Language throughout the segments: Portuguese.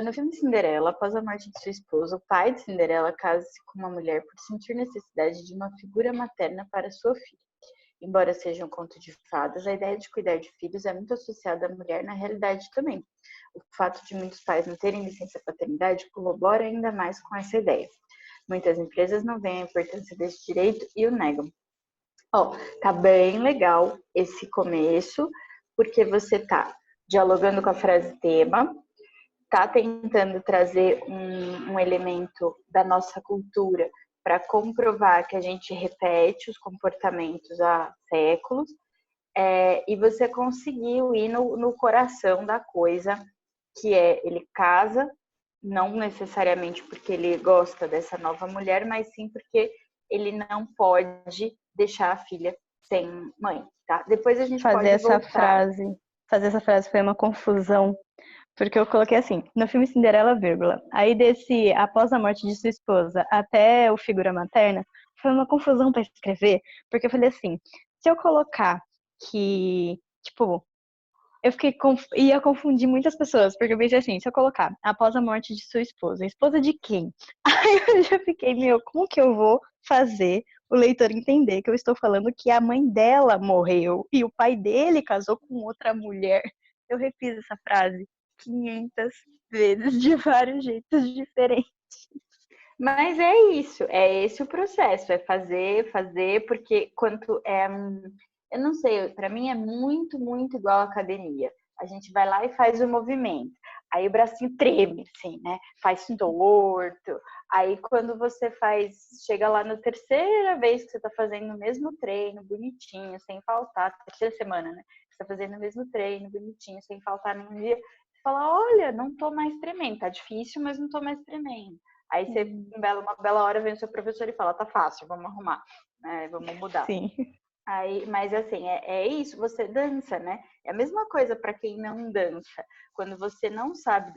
No filme Cinderela, após a morte de sua esposa, o pai de Cinderela casa-se com uma mulher por sentir necessidade de uma figura materna para sua filha. Embora seja um conto de fadas, a ideia de cuidar de filhos é muito associada à mulher na realidade também. O fato de muitos pais não terem licença paternidade corrobora ainda mais com essa ideia. Muitas empresas não veem a importância desse direito e o negam. Tá bem legal esse começo, porque você tá dialogando com a frase tema, tá tentando trazer um elemento da nossa cultura para comprovar que a gente repete os comportamentos há séculos, e você conseguiu ir no coração da coisa, que é ele casa, não necessariamente porque ele gosta dessa nova mulher, mas sim porque ele não pode deixar a filha sem mãe, tá? Depois a gente pode voltar. Fazer essa frase foi uma confusão, porque eu coloquei assim, no filme Cinderela, vírgula, aí desse após a morte de sua esposa até o figura materna, foi uma confusão para escrever, porque eu falei assim, se eu colocar que, tipo, ia confundir muitas pessoas, porque eu pensei assim, se eu colocar após a morte de sua esposa, esposa de quem? Aí eu já fiquei, como que eu vou fazer o leitor entender que eu estou falando que a mãe dela morreu e o pai dele casou com outra mulher? Eu refiz essa frase 500 vezes de vários jeitos diferentes. Mas é isso, é esse o processo, é fazer, porque quanto é, eu não sei, para mim é muito, muito igual à academia. A gente vai lá e faz o movimento, aí o bracinho treme, assim, né? Faz torto. Aí quando você chega lá na terceira vez que você tá fazendo o mesmo treino, bonitinho, sem faltar, terceira semana, né? Você tá fazendo o mesmo treino, bonitinho, sem faltar nenhum dia, você fala, olha, não tô mais tremendo, tá difícil, mas não tô mais tremendo. Aí você, uma bela hora, vem o seu professor e fala, tá fácil, vamos arrumar, né? Vamos mudar. Sim. Aí, mas assim, é isso, você dança, né? É a mesma coisa para quem não dança. Quando você não sabe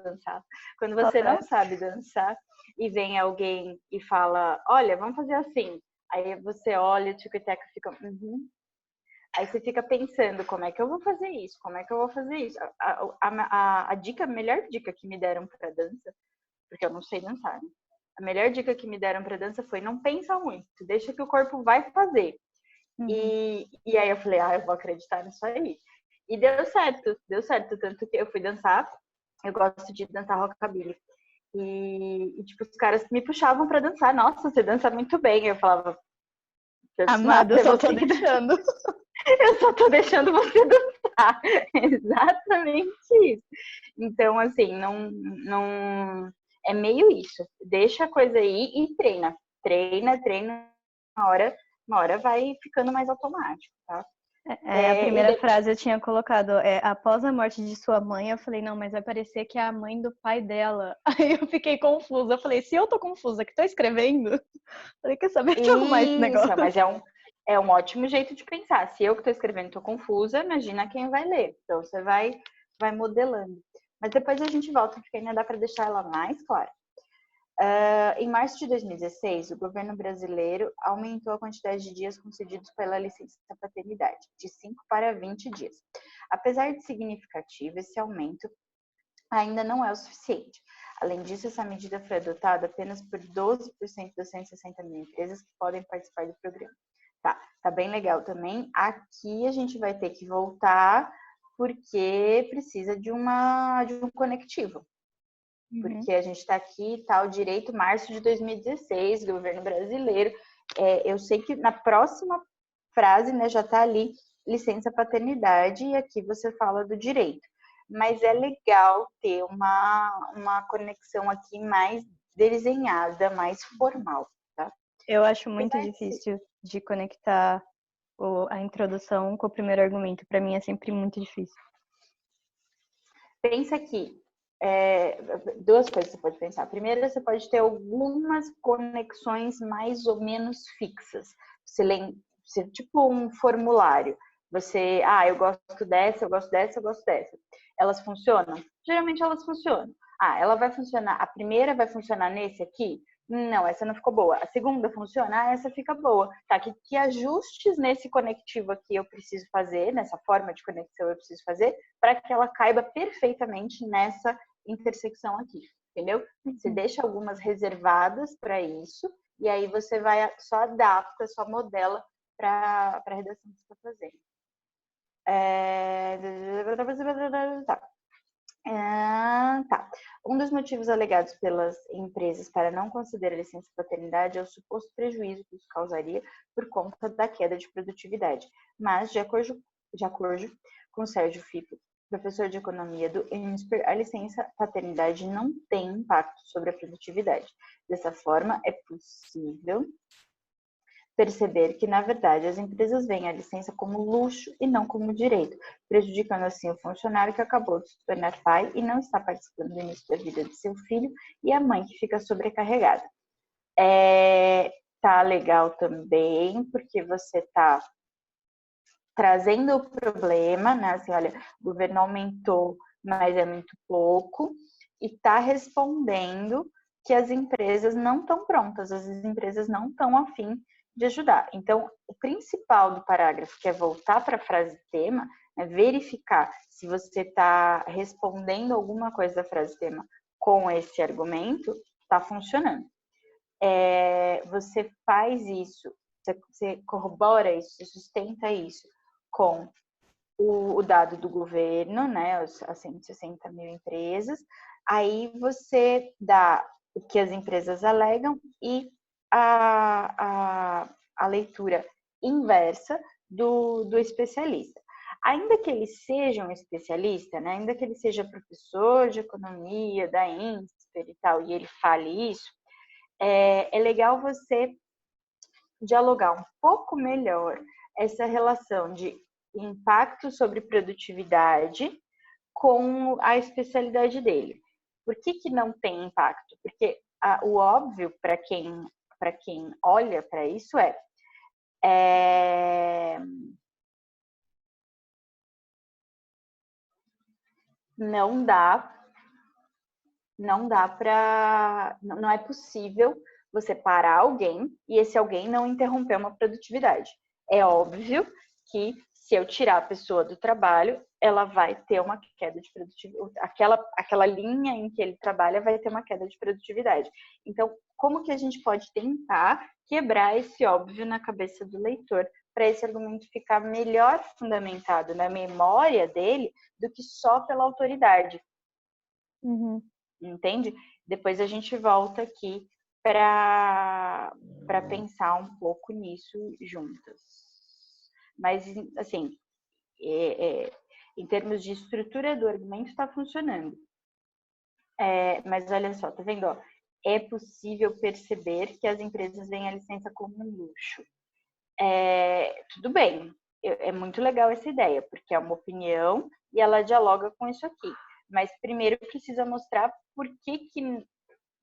dançar, quando você não sabe dançar e vem alguém e fala, olha, vamos fazer assim. Aí você olha, o tico-teco fica, Aí você fica pensando, como é que eu vou fazer isso? Como é que eu vou fazer isso? A melhor dica que me deram para dança, porque eu não sei dançar, né? A melhor dica que me deram para dança foi não pensa muito, deixa que o corpo vai fazer. E aí eu falei, eu vou acreditar nisso aí. E deu certo, tanto que eu fui dançar, eu gosto de dançar rockabilly. E tipo, os caras me puxavam para dançar, nossa, você dança muito bem. Eu falava, amada, eu só tô deixando. Eu só tô deixando você dançar. Exatamente isso. Então, assim, não é meio isso. Deixa a coisa aí e treina. Treina, uma hora vai ficando mais automático, tá? A primeira frase eu tinha colocado, após a morte de sua mãe, eu falei, não, mas vai parecer que é a mãe do pai dela. Aí eu fiquei confusa, eu falei, se eu tô confusa, que tô escrevendo, falei, quer saber, deixa eu arrumar esse negócio. Mas é um ótimo jeito de pensar. Se eu que tô escrevendo tô confusa, imagina quem vai ler. Então você vai modelando. Mas depois a gente volta, porque ainda dá para deixar ela mais clara. Em março de 2016, o governo brasileiro aumentou a quantidade de dias concedidos pela licença paternidade, de 5 para 20 dias. Apesar de significativo, esse aumento ainda não é o suficiente. Além disso, essa medida foi adotada apenas por 12% das 160 mil empresas que podem participar do programa. Tá bem legal também. Aqui a gente vai ter que voltar porque precisa de um conectivo. Porque a gente está aqui, o direito, março de 2016, governo brasileiro. Eu sei que na próxima frase, né, já está ali licença paternidade e aqui você fala do direito. Mas é legal ter uma conexão aqui mais desenhada, mais formal, tá? Eu acho muito difícil de conectar a introdução com o primeiro argumento. Para mim é sempre muito difícil. Pensa aqui, duas coisas você pode pensar. Primeiro, você pode ter algumas conexões mais ou menos fixas. Você tipo um formulário. Você, eu gosto dessa, eu gosto dessa, eu gosto dessa. Elas funcionam? Geralmente elas funcionam. Ela vai funcionar, a primeira vai funcionar nesse aqui? Não, essa não ficou boa. A segunda funciona? Essa fica boa. Que ajustes nesse conectivo aqui eu preciso fazer, nessa forma de conexão eu preciso fazer, para que ela caiba perfeitamente nessa intersecção aqui, entendeu? Você deixa algumas reservadas para isso, e aí você vai só adapta, só modela para a redação que você está fazendo. Tá. Um dos motivos alegados pelas empresas para não considerar a licença paternidade é o suposto prejuízo que isso causaria por conta da queda de produtividade. Mas, de acordo com Sérgio Fico, professor de economia do INSPER, a licença paternidade não tem impacto sobre a produtividade. Dessa forma, é possível perceber que, na verdade, as empresas veem a licença como luxo e não como direito, prejudicando assim o funcionário que acabou de se tornar pai e não está participando do início da vida de seu filho, e a mãe que fica sobrecarregada. Tá legal também, porque você tá trazendo o problema, né? Assim, olha, o governo aumentou, mas é muito pouco, e tá respondendo que as empresas não estão prontas, as empresas não estão a fim de ajudar. Então, o principal do parágrafo, que é voltar para a frase tema, é verificar se você está respondendo alguma coisa da frase tema com esse argumento, está funcionando. Você faz isso, você corrobora isso, você sustenta isso com o dado do governo, né, as 160 mil empresas, aí você dá o que as empresas alegam e a leitura inversa do especialista. Ainda que ele seja um especialista, né, ainda que ele seja professor de economia da INSPER e tal, e ele fale isso, é legal você dialogar um pouco melhor essa relação de impacto sobre produtividade com a especialidade dele. Por que não tem impacto? Porque o óbvio para quem olha para isso não é possível você parar alguém e esse alguém não interromper uma produtividade. É óbvio que se eu tirar a pessoa do trabalho, ela vai ter uma queda de produtividade. Aquela linha em que ele trabalha vai ter uma queda de produtividade. Então, como que a gente pode tentar quebrar esse óbvio na cabeça do leitor para esse argumento ficar melhor fundamentado na memória dele do que só pela autoridade? Uhum. Entende? Depois a gente volta aqui para pensar um pouco nisso juntas. Mas, assim, em termos de estrutura do argumento, está funcionando. Mas olha só, tá vendo? Ó, é possível perceber que as empresas veem a licença como um luxo. Tudo bem, é muito legal essa ideia, porque é uma opinião e ela dialoga com isso aqui. Mas primeiro precisa mostrar por que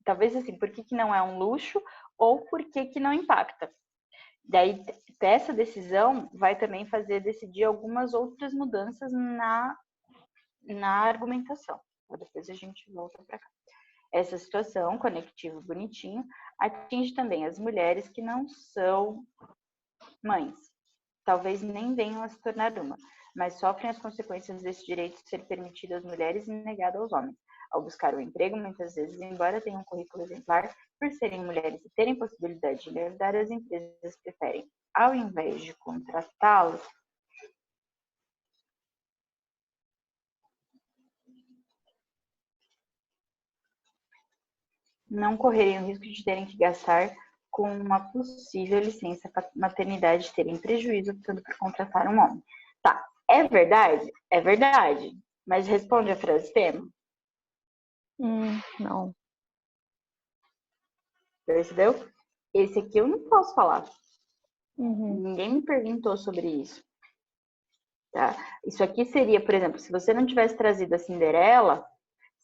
talvez assim, por que não é um luxo ou por que não impacta. Daí, essa decisão vai também fazer decidir algumas outras mudanças na argumentação. Depois a gente volta para cá. Essa situação, conectivo bonitinho, atinge também as mulheres que não são mães. Talvez nem venham a se tornar uma, mas sofrem as consequências desse direito de ser permitido às mulheres e negado aos homens. Ao buscar o emprego, muitas vezes, embora tenham um currículo exemplar, por serem mulheres e terem possibilidade de engravidar, as empresas preferem, ao invés de contratá-los, não correrem o risco de terem que gastar com uma possível licença maternidade, terem prejuízo optando por contratar um homem. Tá, é verdade? É verdade. Mas responde a frase tema? Não. Percebeu? Esse aqui eu não posso falar. Uhum. Ninguém me perguntou sobre isso. Tá? Isso aqui seria, por exemplo, se você não tivesse trazido a Cinderela,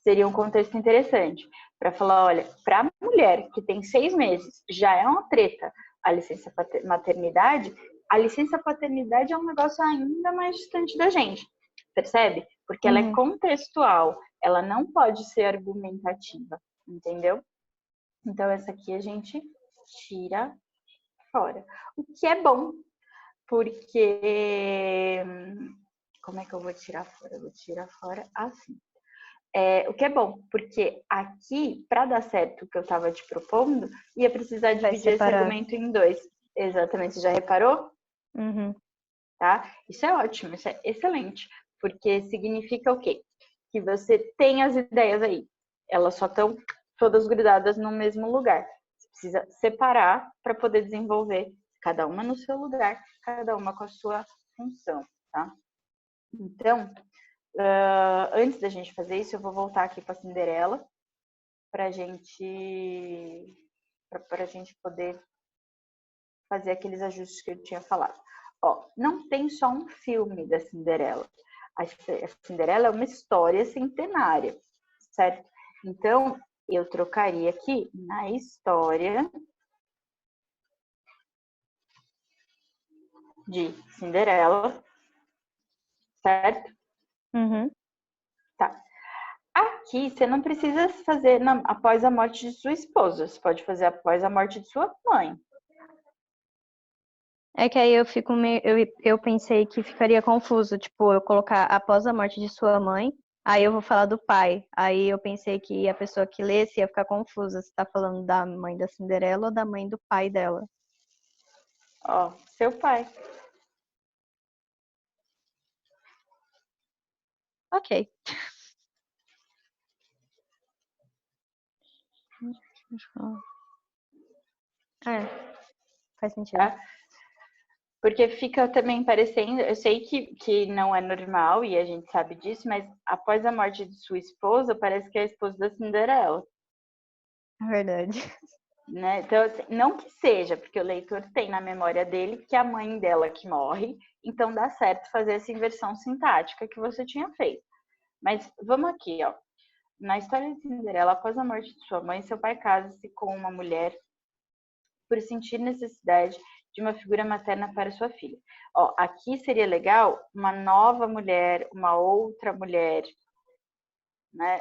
seria um contexto interessante para falar, olha, para a mulher que tem 6 meses já é uma treta a licença maternidade, a licença paternidade é um negócio ainda mais distante da gente, percebe? Porque ela é contextual, ela não pode ser argumentativa, entendeu? Então essa aqui a gente tira fora. O que é bom, porque como é que eu vou tirar fora? Eu vou tirar fora assim. O que é bom, porque aqui, para dar certo o que eu estava te propondo, ia precisar dividir esse argumento em dois. Exatamente, você já reparou? Uhum. Tá? Isso é ótimo, isso é excelente, porque significa o quê? Que você tem as ideias aí, elas só estão todas grudadas no mesmo lugar. Você precisa separar para poder desenvolver cada uma no seu lugar, cada uma com a sua função, tá? Então, antes da gente fazer isso, eu vou voltar aqui para a Cinderela para a gente poder fazer aqueles ajustes que eu tinha falado. Ó, não tem só um filme da Cinderela. A Cinderela é uma história centenária, certo? Então, eu trocaria aqui na história de Cinderela, certo? Uhum. Tá. Aqui, você não precisa fazer após a morte de sua esposa. Você pode fazer após a morte de sua mãe. É que aí eu fico meio. Eu pensei que ficaria confuso, tipo, eu colocar após a morte de sua mãe, aí eu vou falar do pai. Aí eu pensei que a pessoa que lesse ia ficar confusa se tá falando da mãe da Cinderela ou da mãe do pai dela. Ó, seu pai. Ok. Faz sentido. Tá? Porque fica também parecendo, eu sei que não é normal e a gente sabe disso, mas após a morte de sua esposa, parece que é a esposa da Cinderela, É verdade. né? Então, assim, não que seja, porque o leitor tem na memória dele que é a mãe dela que morre, então dá certo fazer essa inversão sintática que você tinha feito. Mas vamos aqui, ó. Na história de Cinderela, após a morte de sua mãe, seu pai casa-se com uma mulher por sentir necessidade de uma figura materna para sua filha. Ó, aqui seria legal uma nova mulher, uma outra mulher, né?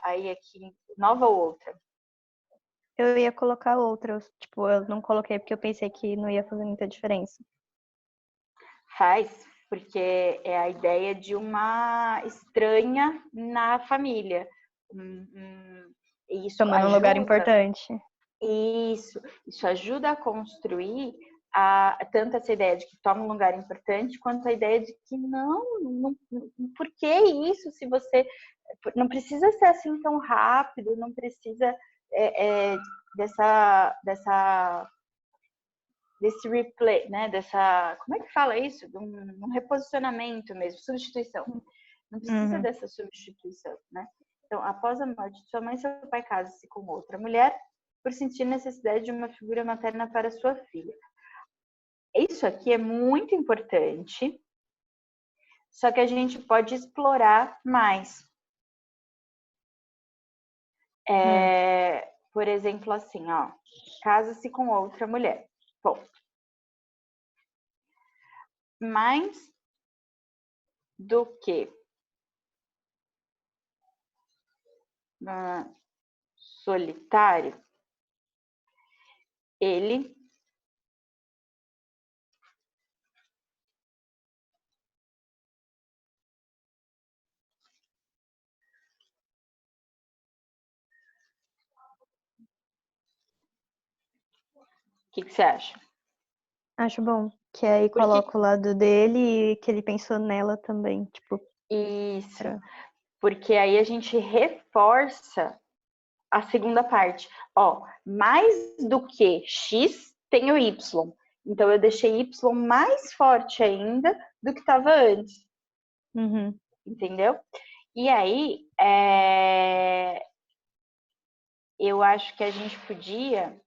Aí aqui, nova ou outra. Eu ia colocar outra, tipo, eu não coloquei porque eu pensei que não ia fazer muita diferença. Faz, porque é a ideia de uma estranha na família. Isso Tomando um lugar ajuda. importante. Isso ajuda a construir tanto essa ideia de que toma um lugar importante, quanto a ideia de que não por que isso se você não precisa ser assim tão rápido, não precisa desse replay, né? Como é que fala isso? Um reposicionamento mesmo, substituição. Não precisa dessa substituição, né? Então, após a morte de sua mãe, seu pai casa-se com outra mulher por sentir necessidade de uma figura materna para sua filha. Isso aqui é muito importante, só que a gente pode explorar mais. Por exemplo, assim, ó, casa-se com outra mulher. Bom, mais do que solitário, ele o que você acha? Acho bom. Que aí Porque coloca o lado dele e que ele pensou nela também. Tipo, isso, porque aí a gente reforça a segunda parte. Ó, mais do que X tem o Y. Então eu deixei Y mais forte ainda do que estava antes. Uhum. Entendeu? E aí, eu acho que a gente podia,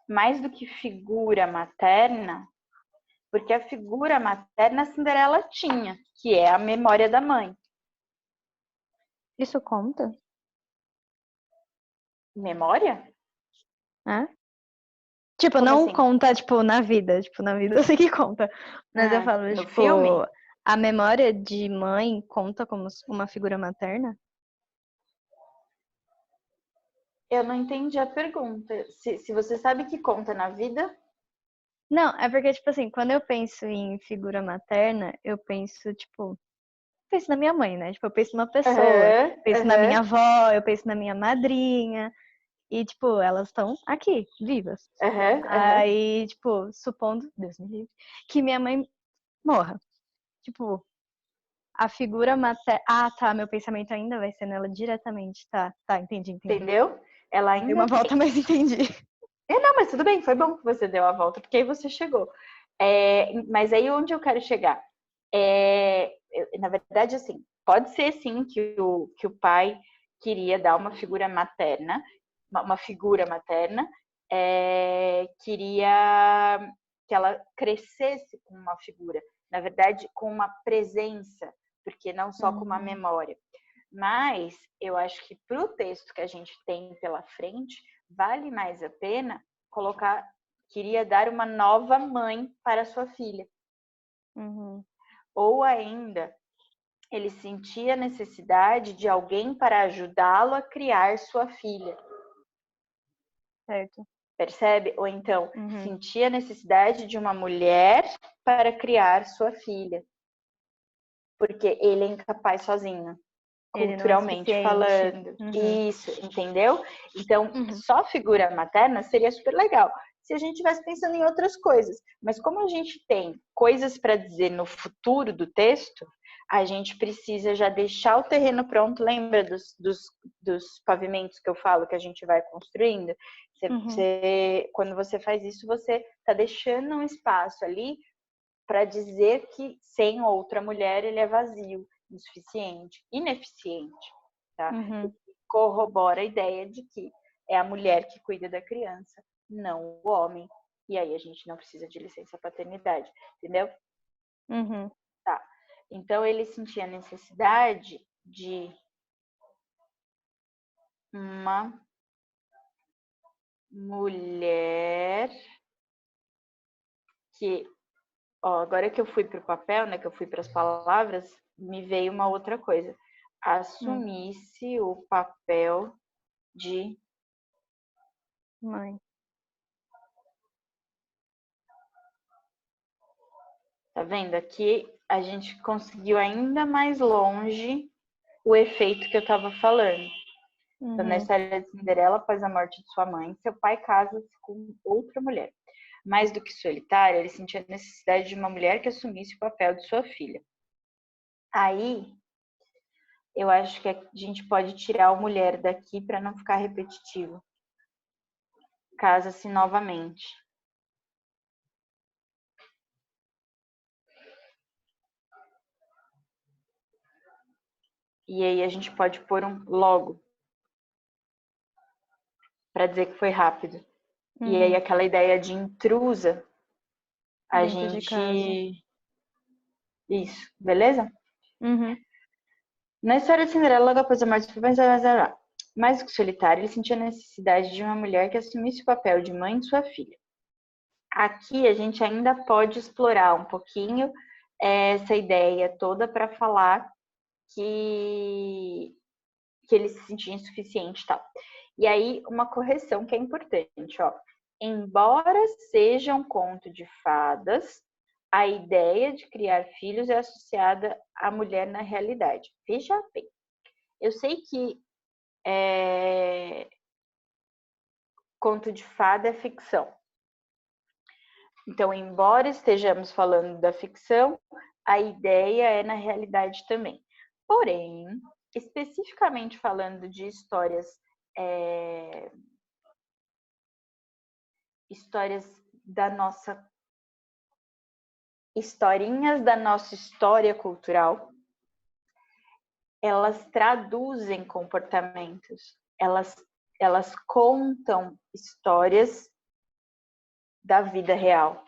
mais do que figura materna, porque a figura materna a Cinderela tinha, que é a memória da mãe. Isso conta? Memória? É? Tipo, Como não assim? conta, tipo, na vida. Tipo, na vida eu sei que conta. Mas eu falo, No tipo, filme? a memória de mãe conta como uma figura materna? Eu não entendi a pergunta. Se você sabe que conta na vida, Não, é porque, tipo assim, quando eu penso em figura materna, eu penso, tipo, penso na minha mãe, né? Tipo, eu penso numa pessoa, Aham, eu penso na minha aham, avó, eu penso na minha madrinha. E, tipo, elas estão aqui, vivas. aham, aham. Aí, tipo, supondo, Deus me livre, que minha mãe morra. Tipo, a figura materna. Ah, tá, meu pensamento ainda vai ser nela diretamente. Tá, entendi. Entendeu? Ela Dei uma ainda volta, tem. mas entendi. Não, mas tudo bem, foi bom que você deu a volta, porque aí você chegou. Mas aí onde eu quero chegar? Na verdade, assim, pode ser sim que o pai queria dar uma figura materna, uma figura materna, queria que ela crescesse com uma figura, na verdade, com uma presença, porque não só com uma Uhum. memória. Mas eu acho que para o texto que a gente tem pela frente, vale mais a pena colocar, queria dar uma nova mãe para sua filha. Uhum. Ou ainda, ele sentia a necessidade de alguém para ajudá-lo a criar sua filha. Certo. Percebe? Ou então, Uhum. sentia a necessidade de uma mulher para criar sua filha. Porque ele é incapaz sozinho, Ele não é culturalmente suficiente. falando. Uhum. Isso, entendeu? Então, Uhum. só figura materna seria super legal se a gente estivesse pensando em outras coisas. Mas como a gente tem coisas para dizer no futuro do texto, a gente precisa já deixar o terreno pronto. Lembra dos pavimentos que eu falo que a gente vai construindo? Uhum. Quando você faz isso, você está deixando um espaço ali para dizer que sem outra mulher ele é vazio, insuficiente, ineficiente, tá? Uhum. Corrobora a ideia de que é a mulher que cuida da criança, não o homem. E aí a gente não precisa de licença paternidade, entendeu? Uhum. Tá. Então ele sentia a necessidade de uma mulher que, ó, agora que eu fui para o papel, né, que eu fui para as palavras, me veio uma outra coisa. Uhum. Assumisse o papel de. Mãe. Tá vendo? Aqui a gente conseguiu ainda mais longe o efeito que eu estava falando. Então, na Uhum. história de Cinderela, após a morte de sua mãe, seu pai casa-se com outra mulher. Mais do que solitária, ele sentia a necessidade de uma mulher que assumisse o papel de sua filha. Aí, eu acho que a gente pode tirar o mulher daqui para não ficar repetitivo. Casa-se novamente. E aí a gente pode pôr um logo para dizer que foi rápido. E aí Uhum. aquela ideia de intrusa, a Dentro de casa. gente. Isso, beleza? Uhum. Na história de Cinderela, logo após a morte do pai, mais do que solitário, ele sentia a necessidade de uma mulher que assumisse o papel de mãe de sua filha. Aqui a gente ainda pode explorar um pouquinho essa ideia toda para falar que, que ele se sentia insuficiente e tal. E aí, uma correção que é importante, ó. Embora seja um conto de fadas, a ideia de criar filhos é associada à mulher na realidade. Veja bem, eu sei que conto de fada é ficção. Então, embora estejamos falando da ficção, a ideia é na realidade também. Porém, especificamente falando de histórias da nossa historinhas da nossa história cultural, elas traduzem comportamentos, elas contam histórias da vida real.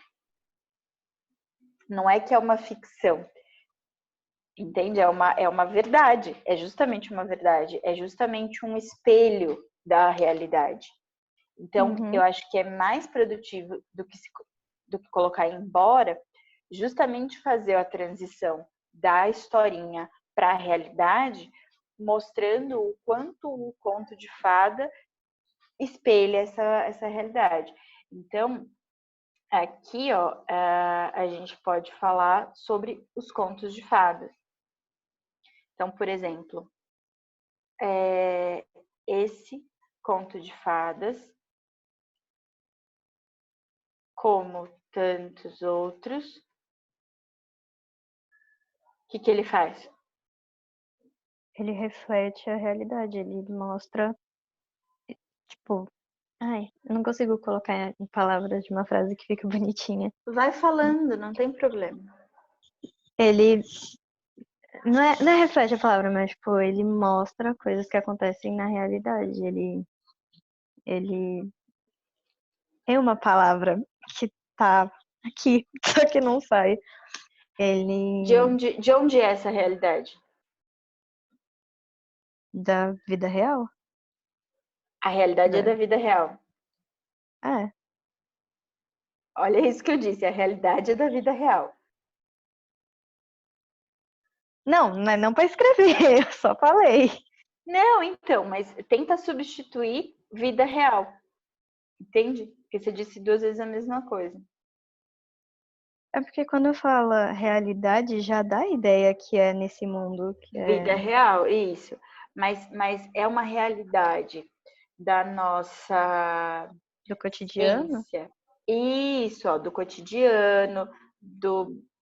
Não é que é uma ficção, entende? É uma verdade, é justamente uma verdade, é justamente um espelho da realidade. Então, eu Uhum. acho que é mais produtivo do que colocar embora, justamente fazer a transição da historinha para a realidade, mostrando o quanto o conto de fada espelha essa realidade. Então, aqui, ó, a gente pode falar sobre os contos de fadas. Então, por exemplo, esse conto de fadas, como tantos outros, o que ele faz? Ele reflete a realidade, ele mostra, tipo, ai, eu não consigo colocar em palavras de uma frase que fica bonitinha. Vai falando, não tem problema. Ele não é reflete a palavra, mas, tipo, ele mostra coisas que acontecem na realidade. Ele tem uma palavra que tá aqui, só que não sai. Ele De onde é essa realidade? da vida real? A realidade é Da, da vida real. é. Olha isso que eu disse, a realidade é da vida real. Não é não para escrever, eu só falei. Não, então, mas tenta substituir vida real. Entende? Porque você disse duas vezes a mesma coisa. É porque quando fala realidade, já dá a ideia que é nesse mundo, que Vida é real, isso. Mas é uma realidade da nossa do cotidiano. ciência. Isso, ó, do cotidiano,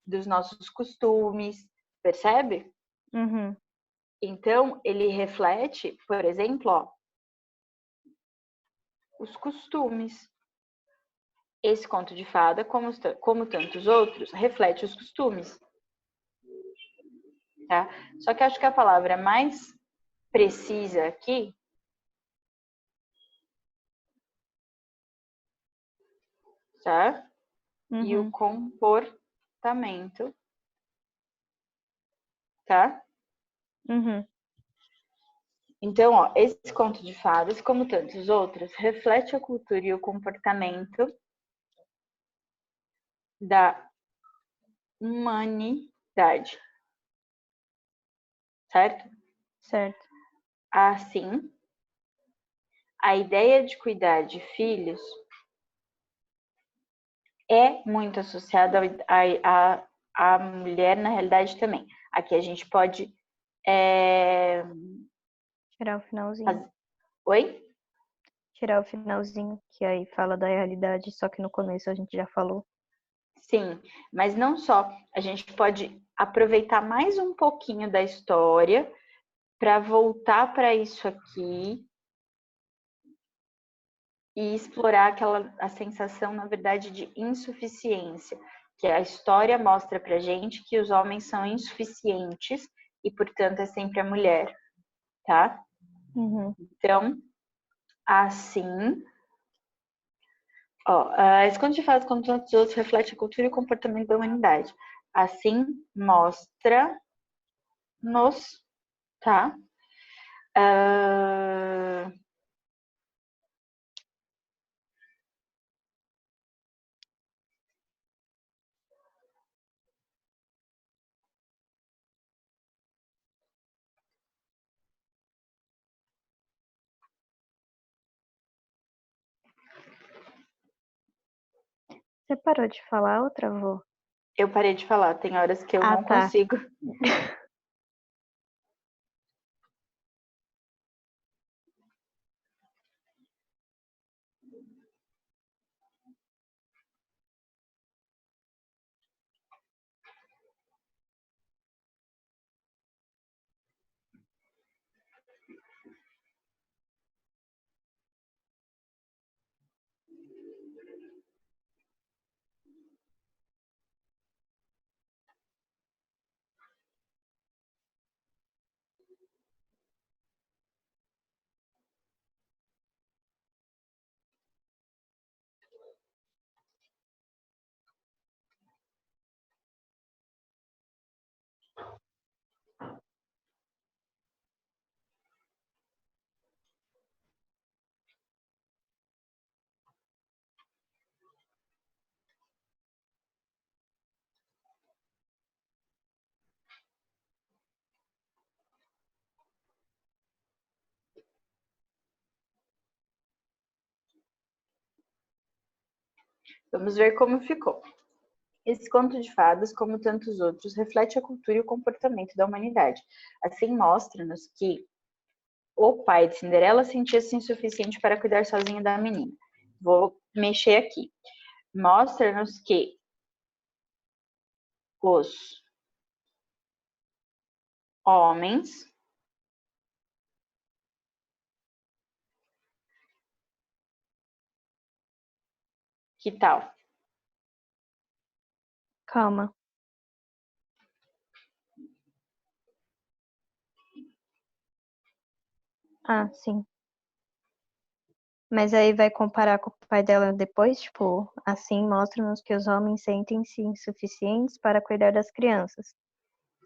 dos nossos costumes, percebe? Uhum, Então, ele reflete, por exemplo, ó, os costumes. Esse conto de fada, como tantos outros, reflete os costumes, tá? Só que acho que a palavra mais precisa aqui, tá? E o uhum, comportamento, tá? uhum. Então, ó, esse conto de fadas, como tantos outros, reflete a cultura e o comportamento da humanidade, certo? Certo. Assim, a ideia de cuidar de filhos é muito associada à mulher na realidade também. Aqui a gente pode. Tirar o finalzinho. Faz... Oi? Tirar o finalzinho, que aí fala da realidade, só que no começo a gente já falou. Sim, mas não só. A gente pode aproveitar mais um pouquinho da história para voltar para isso aqui e explorar a sensação, na verdade, de insuficiência, que a história mostra para gente que os homens são insuficientes e, portanto, é sempre a mulher, tá? Uhum. Então, assim, ó, esse conto de fadas, como tantos outros, reflete a cultura e o comportamento da humanidade. Assim, mostra-nos, tá? Uh, Você parou de falar ou travou? eu parei de falar, tem horas que eu Ah, não tá. consigo. Vamos ver como ficou. Esse conto de fadas, como tantos outros, reflete a cultura e o comportamento da humanidade. Assim, mostra-nos que o pai de Cinderela sentia-se insuficiente para cuidar sozinho da menina. Vou mexer aqui. Mostra-nos que os homens que tal? Calma. Ah, sim. Mas aí vai comparar com o pai dela depois, tipo, assim mostra-nos que os homens sentem-se insuficientes para cuidar das crianças.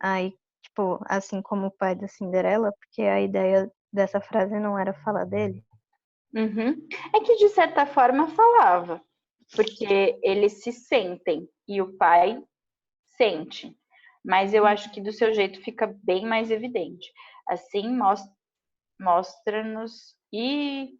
Aí, tipo, assim como o pai da Cinderela, porque a ideia dessa frase não era falar dele. Uhum. É que de certa forma falava, porque eles se sentem e o pai sente. Mas eu acho que do seu jeito fica bem mais evidente. Assim mostra-nos e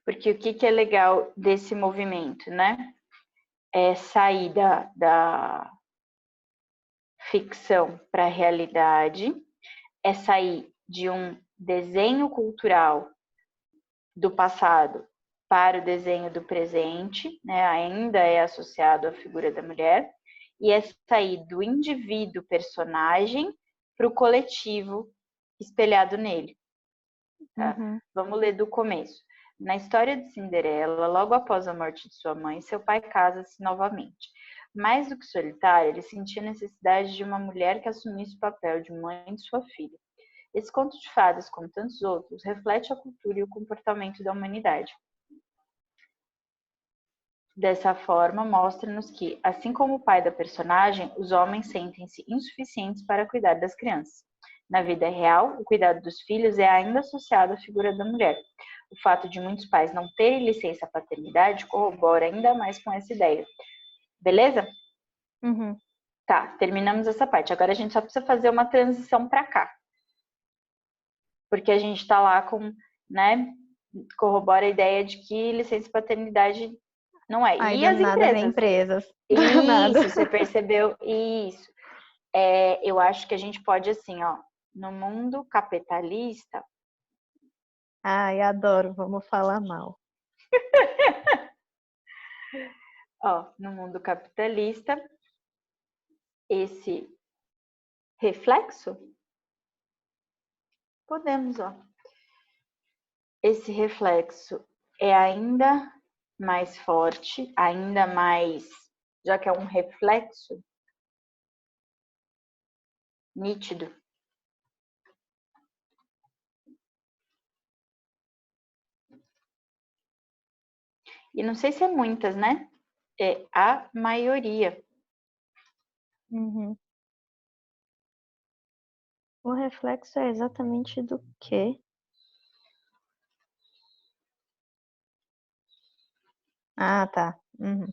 porque o que é legal desse movimento, né? É sair da ficção para a realidade, é sair de um desenho cultural do passado para o desenho do presente, né? Ainda é associado à figura da mulher, e é sair do indivíduo personagem para o coletivo espelhado nele. Tá? Uhum. Vamos ler do começo. Na história de Cinderela, logo após a morte de sua mãe, seu pai casa-se novamente. Mais do que solitário, ele sentia necessidade de uma mulher que assumisse o papel de mãe de sua filha. Esse conto de fadas, como tantos outros, reflete a cultura e o comportamento da humanidade. Dessa forma, mostra-nos que, assim como o pai da personagem, os homens sentem-se insuficientes para cuidar das crianças. Na vida real, o cuidado dos filhos é ainda associado à figura da mulher. O fato de muitos pais não terem licença paternidade corrobora ainda mais com essa ideia. Beleza? Uhum. Tá, terminamos essa parte. Agora a gente só precisa fazer uma transição para cá. Porque a gente está lá com, né, corrobora a ideia de que licença paternidade não é. Aí E do as nada vem empresas? empresas. Do nada. Isso, você percebeu? Isso. Eu acho que a gente pode, assim, ó, no mundo capitalista, Ai, adoro, vamos falar mal. no mundo capitalista, esse reflexo, podemos, esse reflexo é ainda mais forte, ainda mais, já que é um reflexo nítido. E não sei se é muitas, né? É a maioria. Uhum. O reflexo é exatamente do quê? Ah, tá. Uhum.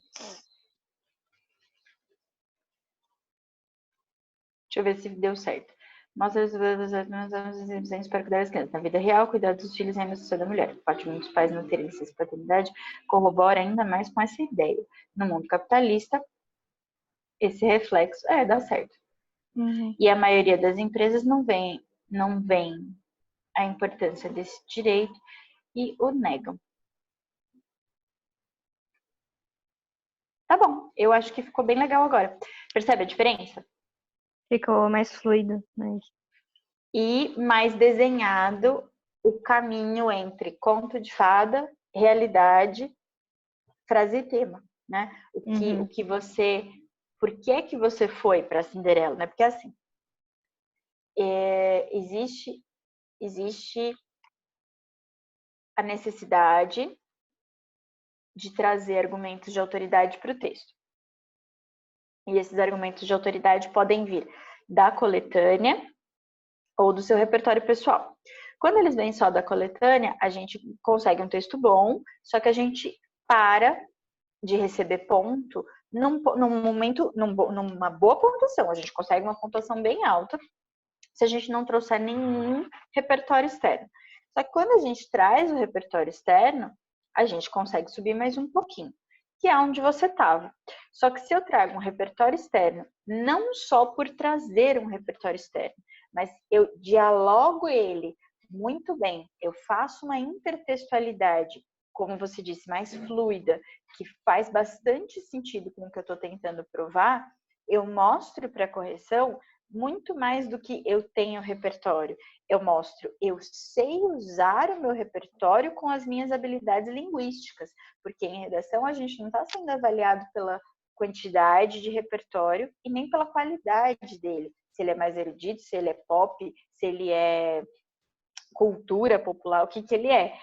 Deixa eu ver se deu certo. Mostra as exempções para cuidar das crianças. Na vida real, cuidar dos filhos é a missão da mulher. O fato de muitos pais não terem licença paternidade corrobora ainda mais com essa ideia. No mundo capitalista, esse reflexo dá certo. Uhum. E a maioria das empresas não vê a importância desse direito e o negam. Tá bom, eu acho que ficou bem legal agora. Percebe a diferença? Ficou mais fluido, mas... E mais desenhado o caminho entre conto de fada, realidade, frase e tema, né? Uhum. Por que que você foi para Cinderela, né? Porque assim, existe a necessidade de trazer argumentos de autoridade para o texto. E esses argumentos de autoridade podem vir da coletânea ou do seu repertório pessoal. Quando eles vêm só da coletânea, a gente consegue um texto bom, só que a gente para de receber ponto num momento, numa boa pontuação. A gente consegue uma pontuação bem alta se a gente não trouxer nenhum repertório externo. Só que quando a gente traz o repertório externo, a gente consegue subir mais um pouquinho, que é onde você estava. Só que se eu trago um repertório externo, não só por trazer um repertório externo, mas eu dialogo ele muito bem, eu faço uma intertextualidade, como você disse, mais fluida, que faz bastante sentido com o que eu estou tentando provar, eu mostro para a correção muito mais do que eu tenho repertório. Eu mostro, eu sei usar o meu repertório com as minhas habilidades linguísticas, porque em redação a gente não está sendo avaliado pela quantidade de repertório e nem pela qualidade dele. Se ele é mais erudito, se ele é pop, se ele é cultura popular, o que ele é.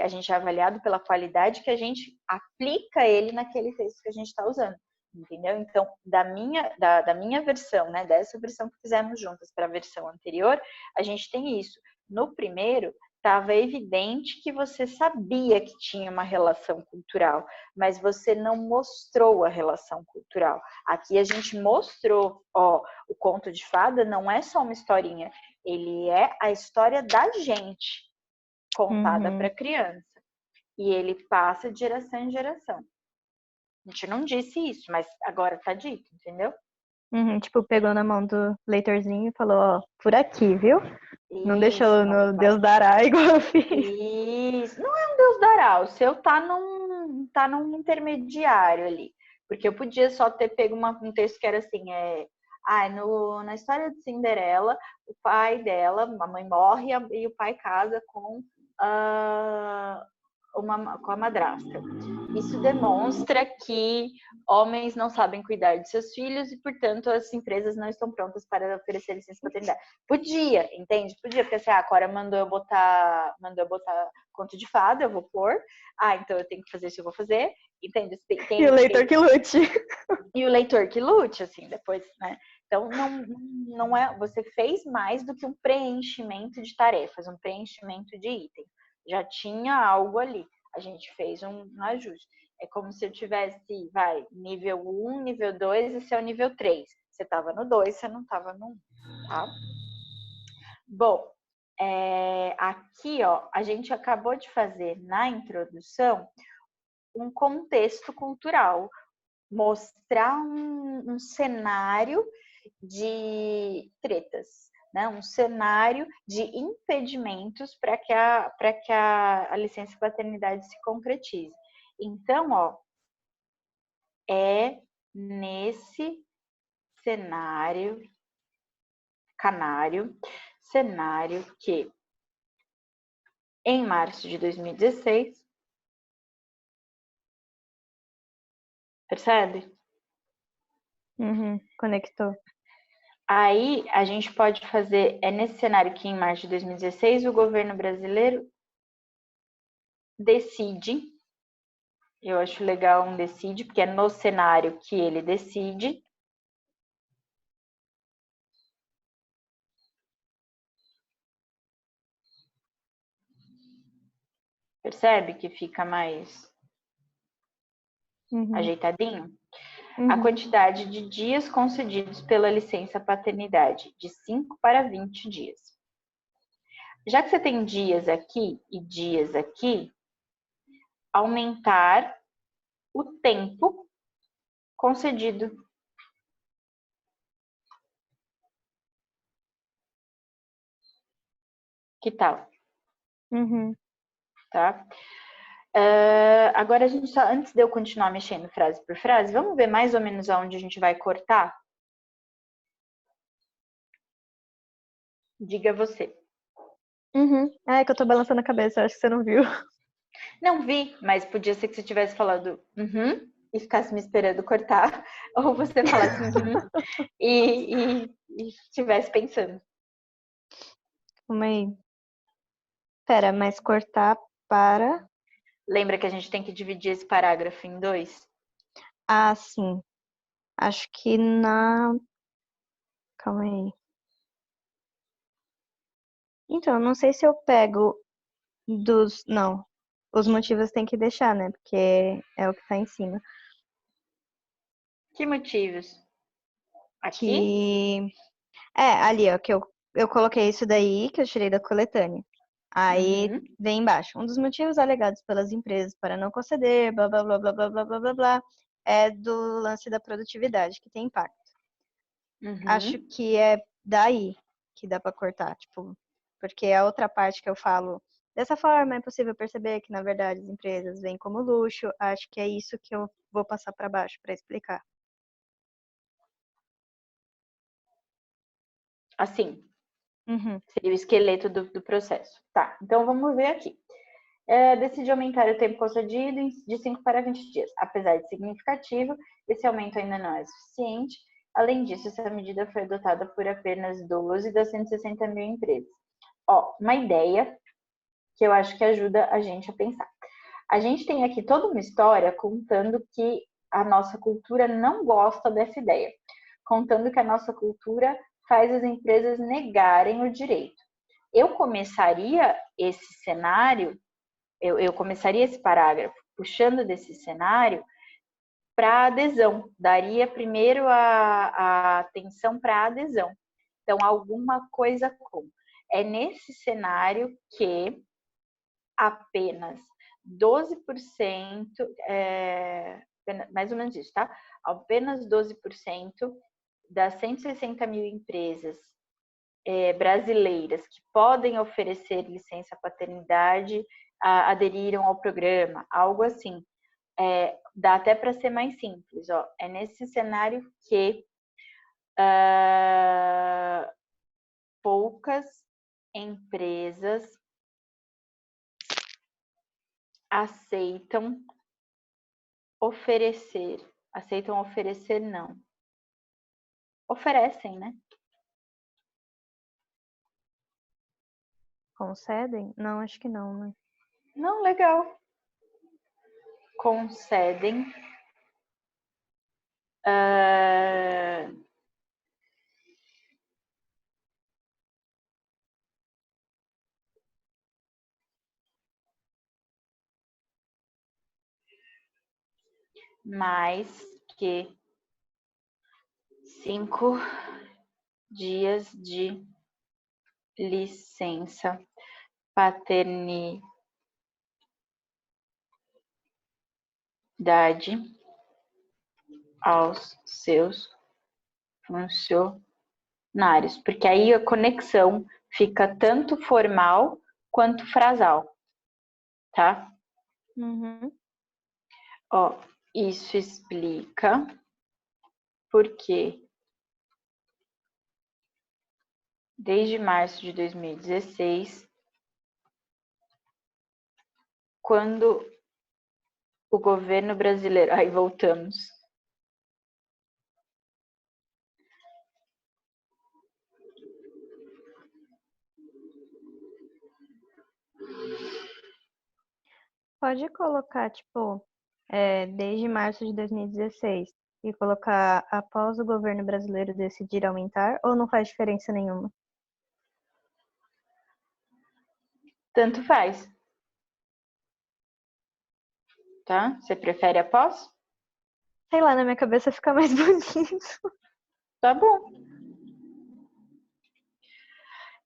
A gente é avaliado pela qualidade que a gente aplica ele naquele texto que a gente está usando. Entendeu? Então, da minha versão, né, dessa versão que fizemos juntas para a versão anterior, a gente tem isso. No primeiro, estava evidente que você sabia que tinha uma relação cultural, mas você não mostrou a relação cultural. Aqui a gente mostrou, ó, o conto de fada não é só uma historinha, ele é a história da gente contada para criança. E ele passa de geração em geração. A gente não disse isso, mas agora tá dito, entendeu? Tipo, pegou na mão do leitorzinho e falou, ó, por aqui, viu? Não Isso, deixou no Deus dará igual eu fiz. Isso. Não é um Deus dará, o seu tá num intermediário ali. Porque eu podia só ter pego um texto que era assim, na história de Cinderela, o pai dela, a mãe morre e o pai casa com com a madrasta. Isso demonstra que homens não sabem cuidar de seus filhos e, portanto, as empresas não estão prontas para oferecer licença paternidade. Podia, entende? Podia, porque assim, a Cora mandou eu botar conto de fada, eu vou pôr. Então eu tenho que fazer isso, eu vou fazer. Entende? E o leitor que lute. E o leitor que lute, assim, depois, né? Então, não é. Você fez mais do que um preenchimento de tarefas, um preenchimento de itens. Já tinha algo ali. A gente fez um ajuste. É como se eu tivesse, nível 1, nível 2, esse é o nível 3. Você estava no 2, você não estava no 1, tá? Bom, aqui, ó, a gente acabou de fazer na introdução um contexto cultural, mostrar um cenário de tretas, né? Um cenário de impedimentos para que a licença paternidade se concretize. Então, ó, é nesse cenário que em março de 2016, percebe? Conectou. Aí a gente pode fazer, nesse cenário que em março de 2016 o governo brasileiro decide, eu acho legal um decide, porque é no cenário que ele decide. Percebe que fica mais ajeitadinho? A quantidade de dias concedidos pela licença paternidade, de 5 para 20 dias. Já que você tem dias aqui e dias aqui, aumentar o tempo concedido. Que tal? Tá? Agora a gente só, antes de eu continuar mexendo frase por frase, vamos ver mais ou menos aonde a gente vai cortar? Diga você. É que eu tô balançando a cabeça, acho que você não viu. Não vi, mas podia ser que você tivesse falado e ficasse me esperando cortar, ou você falasse e estivesse pensando. Calma aí. Pera, mas cortar para... Lembra que a gente tem que dividir esse parágrafo em 2? Ah, sim. Acho que na... Calma aí. Então, não sei se eu pego dos... Não. Os motivos tem que deixar, né? Porque é o que tá em cima. Que motivos? Aqui? Que ali, ó, que eu coloquei isso daí que eu tirei da coletânea. Aí Uhum. vem embaixo. Um dos motivos alegados pelas empresas para não conceder, blá blá blá blá blá blá blá blá blá, é do lance da produtividade que tem impacto. Acho Uhum. que é daí que dá para cortar, tipo, porque a outra parte que eu falo dessa forma é possível perceber que na verdade as empresas vêm como luxo. Acho que é isso que eu vou passar para baixo para explicar. Assim, Uhum. seria o esqueleto do processo. Tá, então vamos ver aqui. Decide aumentar o tempo concedido de 5 para 20 dias. Apesar de significativo, esse aumento ainda não é suficiente. Além disso, essa medida foi adotada por apenas 12 das 160 mil empresas. Ó, uma ideia que eu acho que ajuda a gente a pensar. A gente tem aqui toda uma história contando que a nossa cultura não gosta dessa ideia, contando que a nossa cultura faz as empresas negarem o direito. Eu começaria esse cenário, eu começaria esse parágrafo puxando desse cenário para adesão, daria primeiro a atenção para a adesão. Então, alguma coisa como. É nesse cenário que apenas 12%, mais ou menos isso, tá? Apenas 12% das 160 mil empresas brasileiras que podem oferecer licença paternidade aderiram ao programa, algo assim. Dá até para ser mais simples, ó. É nesse cenário que poucas empresas aceitam oferecer não. Oferecem, né? Concedem? Não, acho que não, né? Não, legal. Concedem mais que 5 dias de licença paternidade aos seus funcionários, porque aí a conexão fica tanto formal quanto frasal, tá? Uhum. Ó, isso explica porque desde março de 2016, quando o governo brasileiro, aí voltamos, Pode colocar, tipo, desde março de 2016 e colocar após o governo brasileiro decidir aumentar, ou não faz diferença nenhuma? tanto faz, tá? Você prefere após? Sei lá, na minha cabeça fica mais bonito. Tá bom.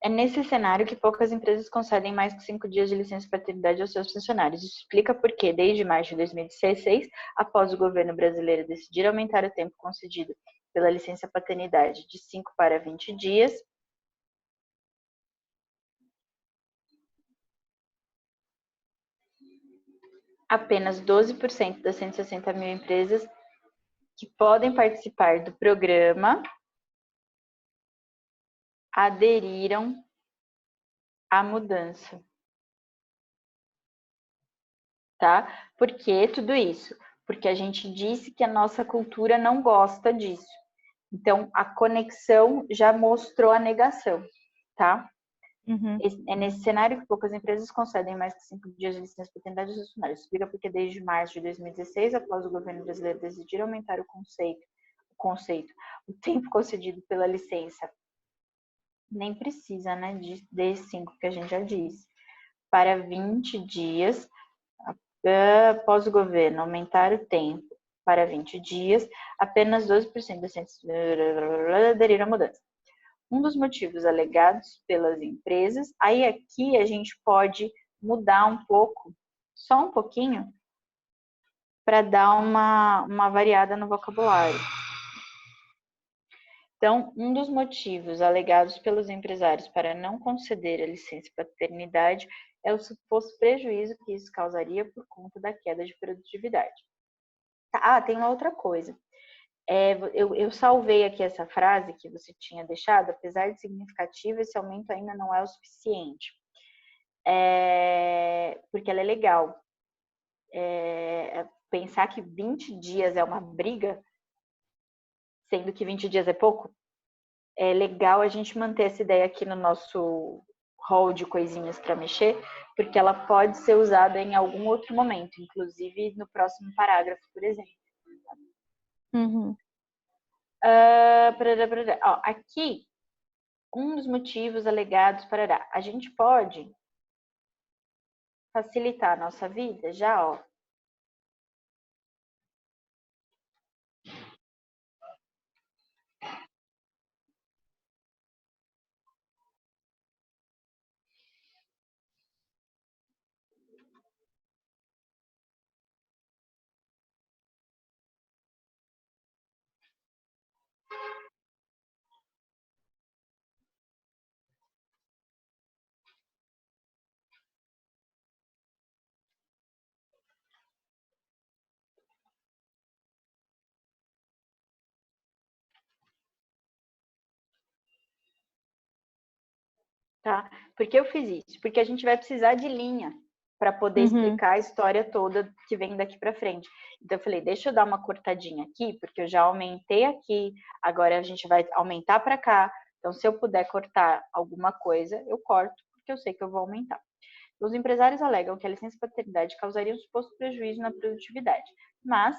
É nesse cenário que poucas empresas concedem mais que 5 dias de licença paternidade aos seus funcionários. Isso explica por que, desde março de 2016, após o governo brasileiro decidir aumentar o tempo concedido pela licença paternidade de 5 para 20 dias, apenas 12% das 160 mil empresas que podem participar do programa aderiram à mudança. Tá? Por que tudo isso? Porque a gente disse que a nossa cultura não gosta disso. Então, a conexão já mostrou a negação, tá? Uhum. É nesse cenário que poucas empresas concedem mais que 5 dias de licença paternidade aos funcionários. Explica porque desde março de 2016, após o governo brasileiro decidir aumentar o o tempo concedido pela licença, nem precisa, né, de 5 que a gente já disse, para 20 dias, após o governo aumentar o tempo para 20 dias, apenas 12% dos centros aderiram à mudança. Um dos motivos alegados pelas empresas, aí aqui a gente pode mudar um pouco, só um pouquinho, para dar uma variada no vocabulário. Então, um dos motivos alegados pelos empresários para não conceder a licença paternidade é o suposto prejuízo que isso causaria por conta da queda de produtividade. Ah, tem uma outra coisa. Eu salvei aqui essa frase que você tinha deixado, apesar de significativa, esse aumento ainda não é o suficiente. Porque ela é legal. Pensar que 20 dias é uma briga, sendo que 20 dias é pouco, é legal a gente manter essa ideia aqui no nosso hall de coisinhas para mexer, porque ela pode ser usada em algum outro momento, inclusive no próximo parágrafo, por exemplo. Uhum. Aqui, um dos motivos alegados para a gente pode facilitar a nossa vida já, ó. Tá? Por que eu fiz isso? Porque a gente vai precisar de linha para poder explicar a história toda que vem daqui para frente. Então eu falei, deixa eu dar uma cortadinha aqui, porque eu já aumentei aqui, agora a gente vai aumentar para cá. Então se eu puder cortar alguma coisa, eu corto, porque eu sei que eu vou aumentar. Os empresários alegam que a licença paternidade causaria um suposto prejuízo na produtividade, mas,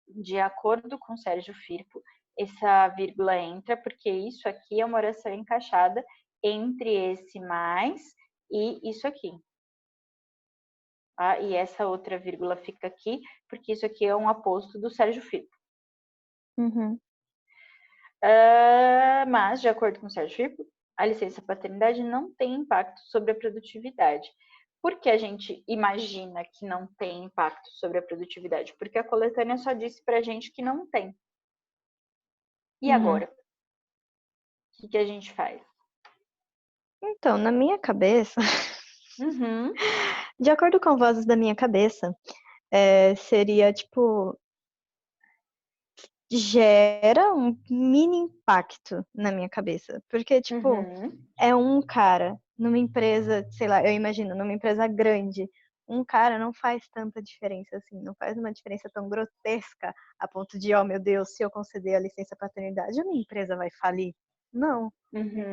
de acordo com Sérgio Firpo, essa vírgula entra porque isso aqui é uma oração encaixada entre esse mais e isso aqui. Tá? E essa outra vírgula fica aqui, porque isso aqui é um aposto do Sérgio Firpo. Uhum. Mas, de acordo com o Sérgio Firpo, a licença paternidade não tem impacto sobre a produtividade. Por que a gente imagina que não tem impacto sobre a produtividade? Porque a coletânea só disse pra gente que não tem. E agora? O que a gente faz? Então, na minha cabeça, de acordo com vozes da minha cabeça, seria tipo, gera um mini impacto na minha cabeça. Porque, tipo, é um cara numa empresa, sei lá, eu imagino, numa empresa grande, um cara não faz tanta diferença assim, não faz uma diferença tão grotesca a ponto de, oh meu Deus, se eu conceder a licença paternidade, a minha empresa vai falir. Não,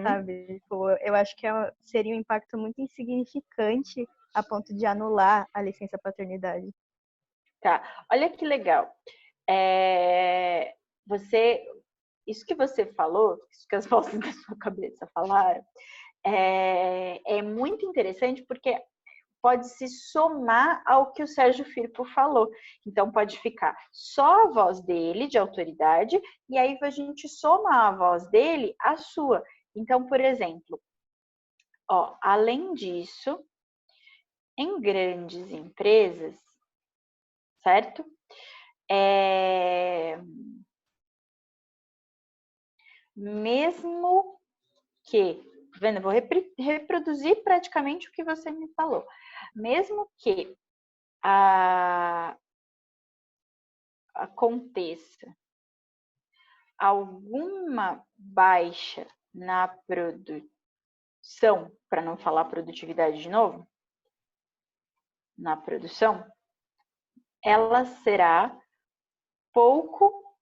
sabe? Tipo, eu acho que seria um impacto muito insignificante a ponto de anular a licença paternidade. Tá, olha que legal. Isso que você falou, isso que as vozes da sua cabeça falaram, é muito interessante porque pode se somar ao que o Sérgio Firpo falou. Então, pode ficar só a voz dele, de autoridade, e aí a gente soma a voz dele à sua. Então, por exemplo, ó, além disso, em grandes empresas, certo? Mesmo que, vendo, eu vou reproduzir praticamente o que você me falou. Mesmo que aconteça alguma baixa na produção, para não falar produtividade de novo, na produção, ela será pouco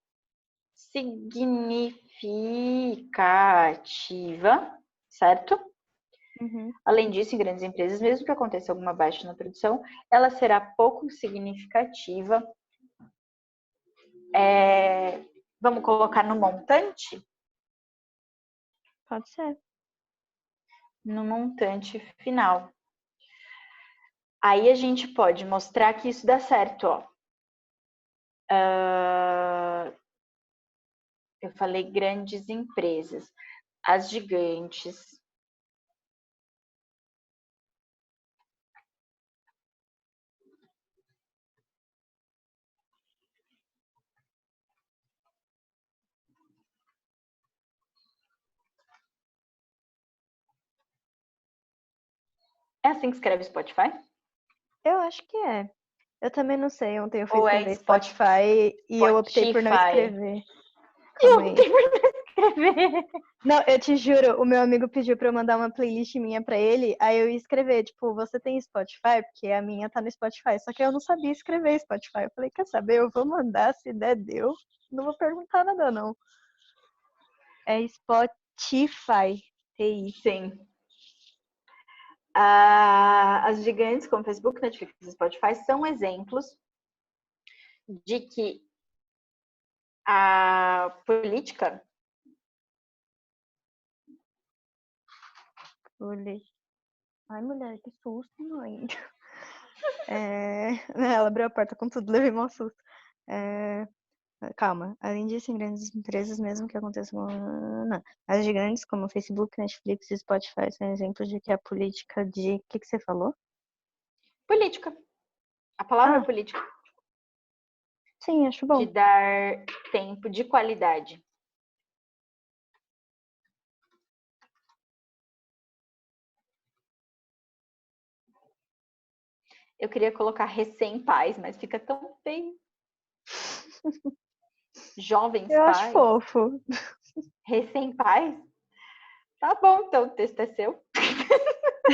significativa, certo? Além disso, em grandes empresas, mesmo que aconteça alguma baixa na produção, ela será pouco significativa. Vamos colocar no montante? Pode ser. No montante final. Aí a gente pode mostrar que isso dá certo, ó. Eu falei grandes empresas. As gigantes. É assim que escreve Spotify? Eu acho que é. Eu também não sei. Ontem eu fui Ou é escrever Spotify e eu optei por não Spotify? escrever. Eu Calma aí. optei por não escrever. Não, eu te juro, o meu amigo pediu pra eu mandar uma playlist minha pra ele, aí eu ia escrever, tipo, você tem Spotify? Porque a minha tá no Spotify, só que eu não sabia escrever Spotify. Eu falei, quer saber, eu vou mandar, se der, deu. Não vou perguntar nada, não. É Spotify, TI. Sim. As gigantes como Facebook, Netflix e Spotify são exemplos de que a política Olhei. Ai, mulher, que susto, mãe. Ela abriu a porta com tudo, levei um susto. Calma, além disso, em grandes empresas, mesmo que aconteça não. As gigantes, como Facebook, Netflix e Spotify, são exemplos de que a política de... O que você falou? política. A palavra Ah, política. sim, acho De bom. dar tempo de qualidade. Eu queria colocar recém-pais, mas fica tão feio. Jovens Eu acho pais. fofo. Recém-pais? Tá bom, então o texto é seu.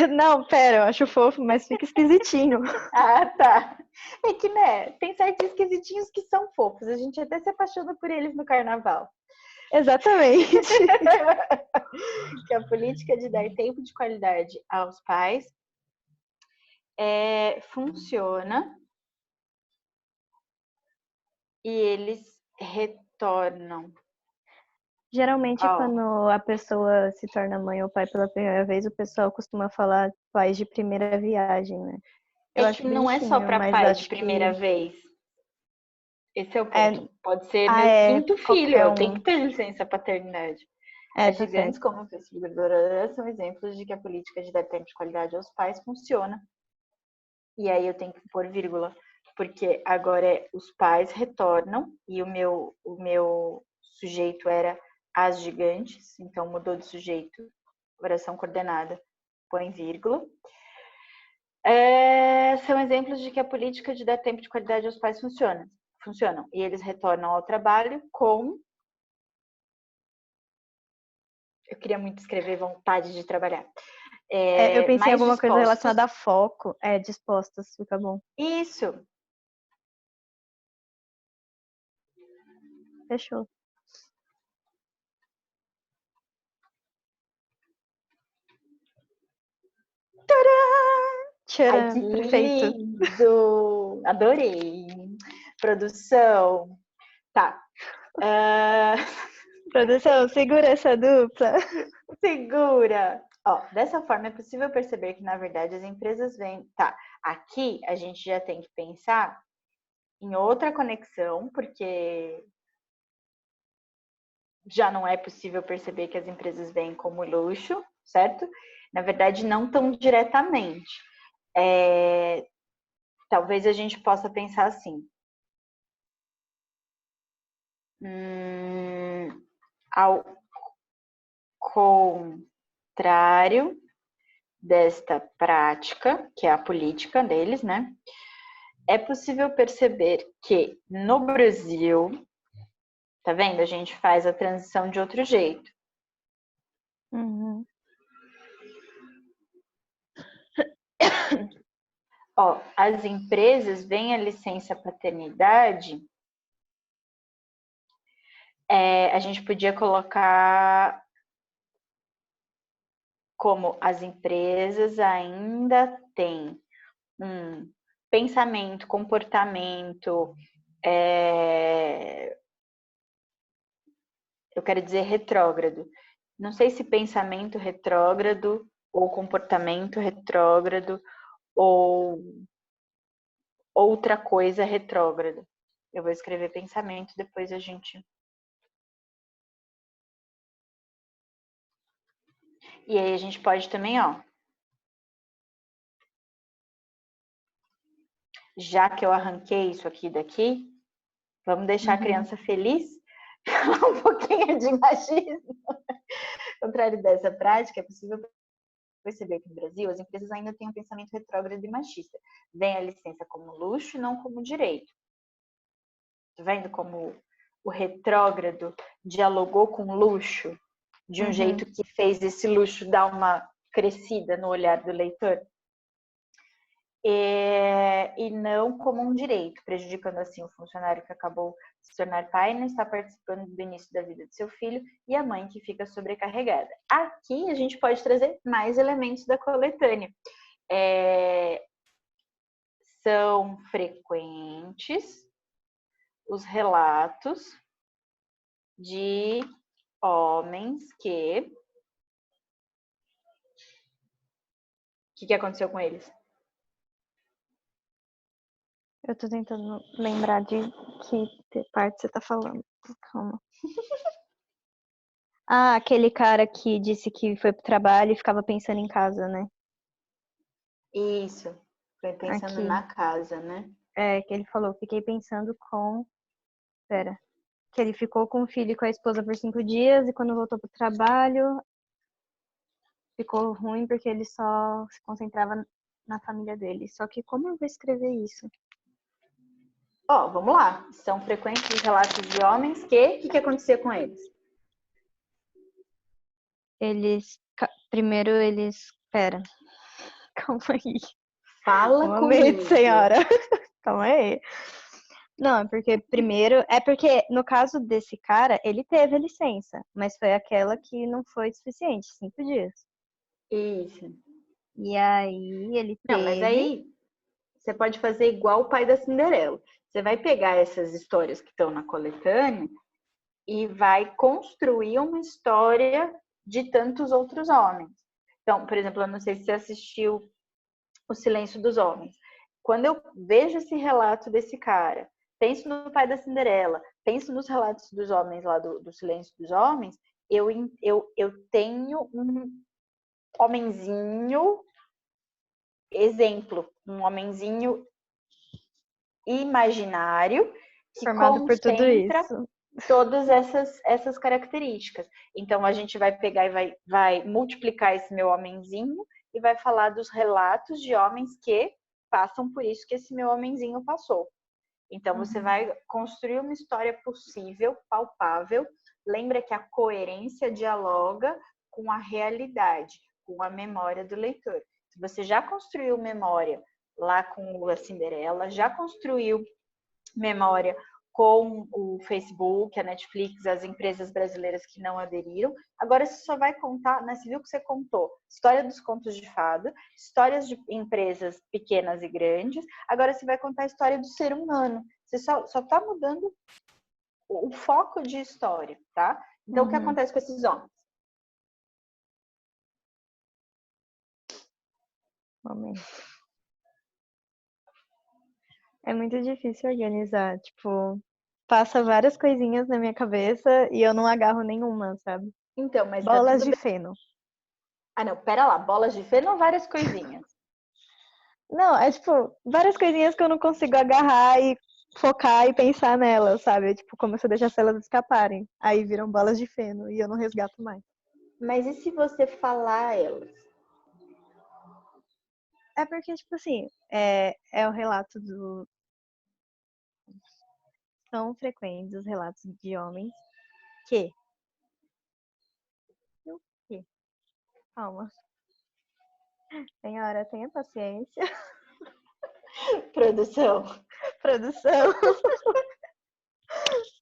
Não, pera, eu acho fofo, mas fica esquisitinho. Ah, tá. É que, né, tem certos esquisitinhos que são fofos. A gente até se apaixona por eles no carnaval. Exatamente. Que a política de dar tempo de qualidade aos pais funciona e eles retornam. Geralmente, quando a pessoa se torna mãe ou pai pela primeira vez, o pessoal costuma falar pais de primeira viagem, né? Eu É que acho não é só bonitinho, para mas pais de acho primeira que vez. Esse é o é, ponto. Pode ser meu quinto filho, qualquer eu tenho um. que ter licença paternidade. As Tá gigantes, certo. como o Facebook são exemplos de que a política de dar tempo de qualidade aos pais funciona. E aí eu tenho que pôr vírgula, porque agora os pais retornam e o meu sujeito era as gigantes, então mudou de sujeito, oração coordenada, põe vírgula. São exemplos de que a política de dar tempo de qualidade aos pais funcionam. E eles retornam ao trabalho com... Eu queria muito escrever vontade de trabalhar. Eu pensei em Mais alguma coisa dispostos. relacionada a foco. Dispostas, fica bom. Isso. Fechou. Ai, que Tcharam, perfeito. lindo! Adorei. Produção. Tá. Produção, segura essa dupla. Segura. Ó, dessa forma é possível perceber que, na verdade, as empresas vêm... Tá, aqui a gente já tem que pensar em outra conexão, porque já não é possível perceber que as empresas vêm como luxo, certo? Na verdade, não tão diretamente. Talvez a gente possa pensar assim. Ao contrário desta prática, que é a política deles, né? É possível perceber que no Brasil, tá vendo? A gente faz a transição de outro jeito. Uhum. Ó, as empresas veem a licença paternidade, a gente podia colocar como as empresas ainda têm um pensamento, comportamento, eu quero dizer retrógrado. Não sei se pensamento retrógrado ou comportamento retrógrado ou outra coisa retrógrada. Eu vou escrever pensamento, depois a gente... E aí a gente pode também, ó... Já que eu arranquei isso aqui daqui, vamos deixar a criança feliz? Falar um pouquinho de machismo. Ao contrário dessa prática, é possível perceber que no Brasil as empresas ainda têm um pensamento retrógrado e machista. Vem a licença como luxo e não como direito. Tá vendo como o retrógrado dialogou com o luxo de um jeito que fez esse luxo dar uma crescida no olhar do leitor? E não como um direito, prejudicando assim o funcionário que acabou de se tornar pai, não está participando do início da vida de seu filho, e a mãe que fica sobrecarregada. Aqui a gente pode trazer mais elementos da coletânea. São frequentes os relatos de homens que... O que aconteceu com eles? Eu tô tentando lembrar de que parte você tá falando. Calma. Ah, aquele cara que disse que foi pro trabalho e ficava pensando em casa, né? Isso. Foi pensando Aqui. na casa, né? Que ele falou, fiquei pensando Pera. Que ele ficou com o filho e com a esposa por 5 dias e quando voltou pro trabalho ficou ruim porque ele só se concentrava na família dele. Só que como eu vou escrever isso? Ó, vamos lá. São frequentes os relatos de homens que... O que acontecia com eles? Primeiro eles... Pera. Calma aí. Fala Um momento, comigo. senhora. Calma aí. Não, é porque primeiro... É porque, no caso desse cara, ele teve licença. Mas foi aquela que não foi suficiente. 5 dias. Isso. E aí, ele Não, mas teve... aí você pode fazer igual o pai da Cinderela. Você vai pegar essas histórias que estão na coletânea e vai construir uma história de tantos outros homens. Então, por exemplo, eu não sei se você assistiu O Silêncio dos Homens. Quando eu vejo esse relato desse cara, penso no pai da Cinderela, penso nos relatos dos homens lá do Silêncio dos Homens, eu tenho um homenzinho exemplo, um homenzinho imaginário que Formado por tudo concentra isso. todas essas características. Então a gente vai pegar e vai multiplicar esse meu homenzinho e vai falar dos relatos de homens que passam por isso que esse meu homenzinho passou. Então você vai construir uma história possível, palpável. Lembra que a coerência dialoga com a realidade, com a memória do leitor. Se você já construiu memória lá com a Cinderela, já construiu memória com o Facebook, a Netflix, as empresas brasileiras que não aderiram. Agora você só vai contar, né? Você viu que você contou história dos contos de fada, histórias de empresas pequenas e grandes. Agora você vai contar a história do ser humano. Você só está mudando o foco de história, tá? Então, o que acontece com esses homens? Momento. É muito difícil organizar, tipo, passa várias coisinhas na minha cabeça e eu não agarro nenhuma, sabe? Então, mas tá Bolas tudo de bem. feno. Ah, não, pera lá, bolas de feno ou várias coisinhas? Não, é tipo, várias coisinhas que eu não consigo agarrar e focar e pensar nelas, sabe? É tipo, como se eu deixasse elas escaparem. Aí viram bolas de feno e eu não resgato mais. Mas e se você falar elas? É porque, tipo assim, é o relato do. São frequentes os relatos de homens que. O quê? Calma. Senhora, tenha paciência. Produção. Produção.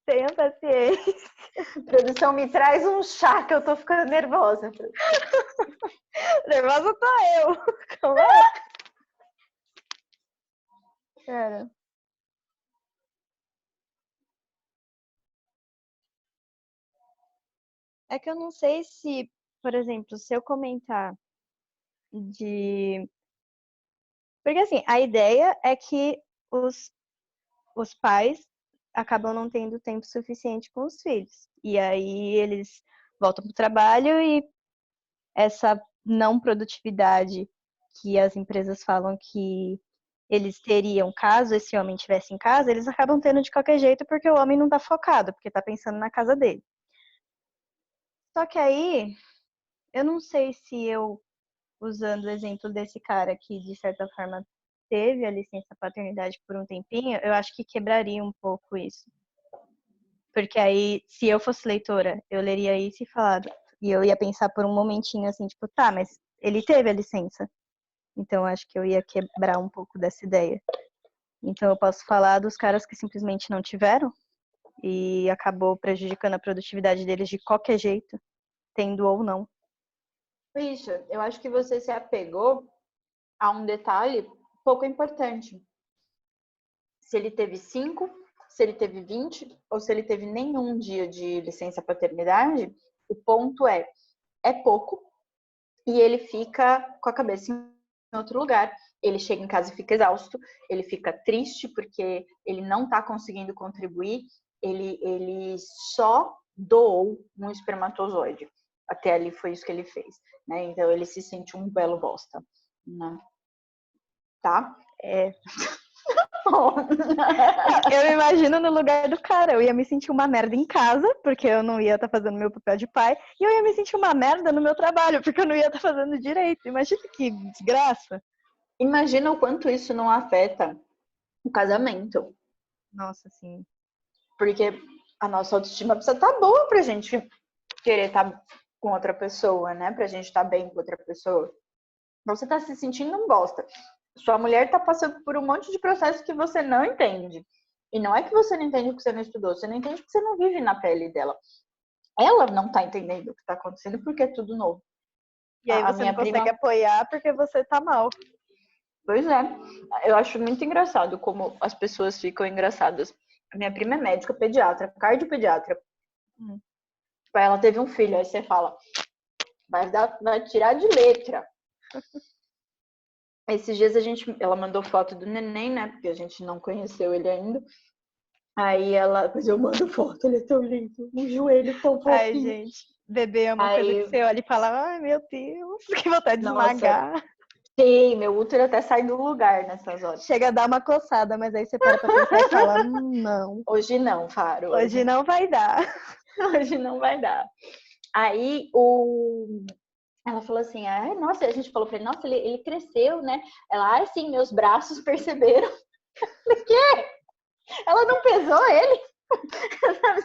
Tenha paciência. Produção, me traz um chá que eu tô ficando nervosa. Nervosa tô eu. Calma aí. Pera. É que eu não sei se, por exemplo, se eu comentar de. Porque assim, a ideia é que os pais acabam não tendo tempo suficiente com os filhos. E aí eles voltam para o trabalho e essa não produtividade que as empresas falam que eles teriam caso esse homem estivesse em casa, eles acabam tendo de qualquer jeito porque o homem não está focado, porque está pensando na casa dele. Só que aí, eu não sei se eu, usando o exemplo desse cara que, de certa forma, teve a licença paternidade por um tempinho, eu acho que quebraria um pouco isso. Porque aí, se eu fosse leitora, eu leria isso e eu ia pensar por um momentinho assim, tipo, tá, mas ele teve a licença. Então, acho que eu ia quebrar um pouco dessa ideia. Então, eu posso falar dos caras que simplesmente não tiveram e acabou prejudicando a produtividade deles de qualquer jeito, tendo ou não. Isso, eu acho que você se apegou a um detalhe pouco importante. Se ele teve 5, se ele teve 20 ou se ele teve nenhum dia de licença paternidade, o ponto é pouco e ele fica com a cabeça em outro lugar. Ele chega em casa e fica exausto, ele fica triste porque ele não está conseguindo contribuir, ele só doou um espermatozoide. Até ali foi isso que ele fez, né? Então ele se sente um belo bosta, né? Tá? É. Eu imagino no lugar do cara, eu ia me sentir uma merda em casa, porque eu não ia estar fazendo meu papel de pai, e eu ia me sentir uma merda no meu trabalho, porque eu não ia estar fazendo direito. Imagina que desgraça. Imagina o quanto isso não afeta o casamento. Nossa, sim. Porque a nossa autoestima precisa estar boa pra gente querer estar com outra pessoa, né? Pra gente estar bem com outra pessoa. Você tá se sentindo um bosta. Sua mulher tá passando por um monte de processo que você não entende. E não é que você não entende porque você não estudou, você não entende porque você não vive na pele dela. Ela não tá entendendo o que tá acontecendo porque é tudo novo. E aí você não consegue apoiar porque você tá mal. Pois é. Eu acho muito engraçado como as pessoas ficam engraçadas. A minha prima é médica, pediatra, cardiopediatra. Ela teve um filho, aí você fala, vai tirar de letra. Esses dias ela mandou foto do neném, né? Porque a gente não conheceu ele ainda. Aí mas eu mando foto, ele é tão lindo, um joelho tão fofinho. Ai, gente, bebê é uma coisa que você olha e fala, ai, meu Deus, que vontade de esmagar. Sim, meu útero até sai do lugar nessas horas. Chega a dar uma coçada, mas aí você para pra pensar e fala, não. Hoje não, Faro. Hoje não vai dar. Hoje não vai dar. Aí ela falou assim, nossa, a gente falou pra ele, nossa, ele cresceu, né? Ela, sim, meus braços perceberam. O quê? Ela não pesou ele?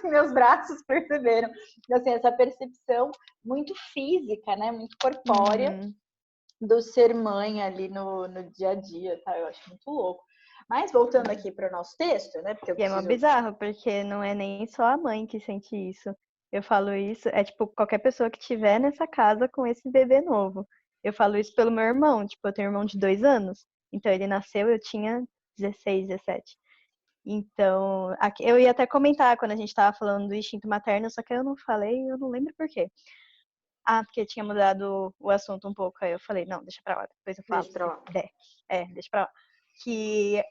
Meus braços perceberam. Assim, essa percepção muito física, né? Muito corpórea do ser mãe ali no dia a dia, tá? Eu acho muito louco. Mas voltando aqui para o nosso texto, né? Porque E é bizarro, porque não é nem só a mãe que sente isso. Eu falo isso, é tipo qualquer pessoa que estiver nessa casa com esse bebê novo. Eu falo isso pelo meu irmão, tipo, eu tenho um irmão de 2 anos. Então ele nasceu, eu tinha 16, 17. Então, eu ia até comentar quando a gente tava falando do instinto materno, só que eu não falei, eu não lembro por quê. Ah, porque tinha mudado o assunto um pouco, aí eu falei, não, deixa pra lá, depois eu falo. Deixa pra lá. Deixa pra lá. Que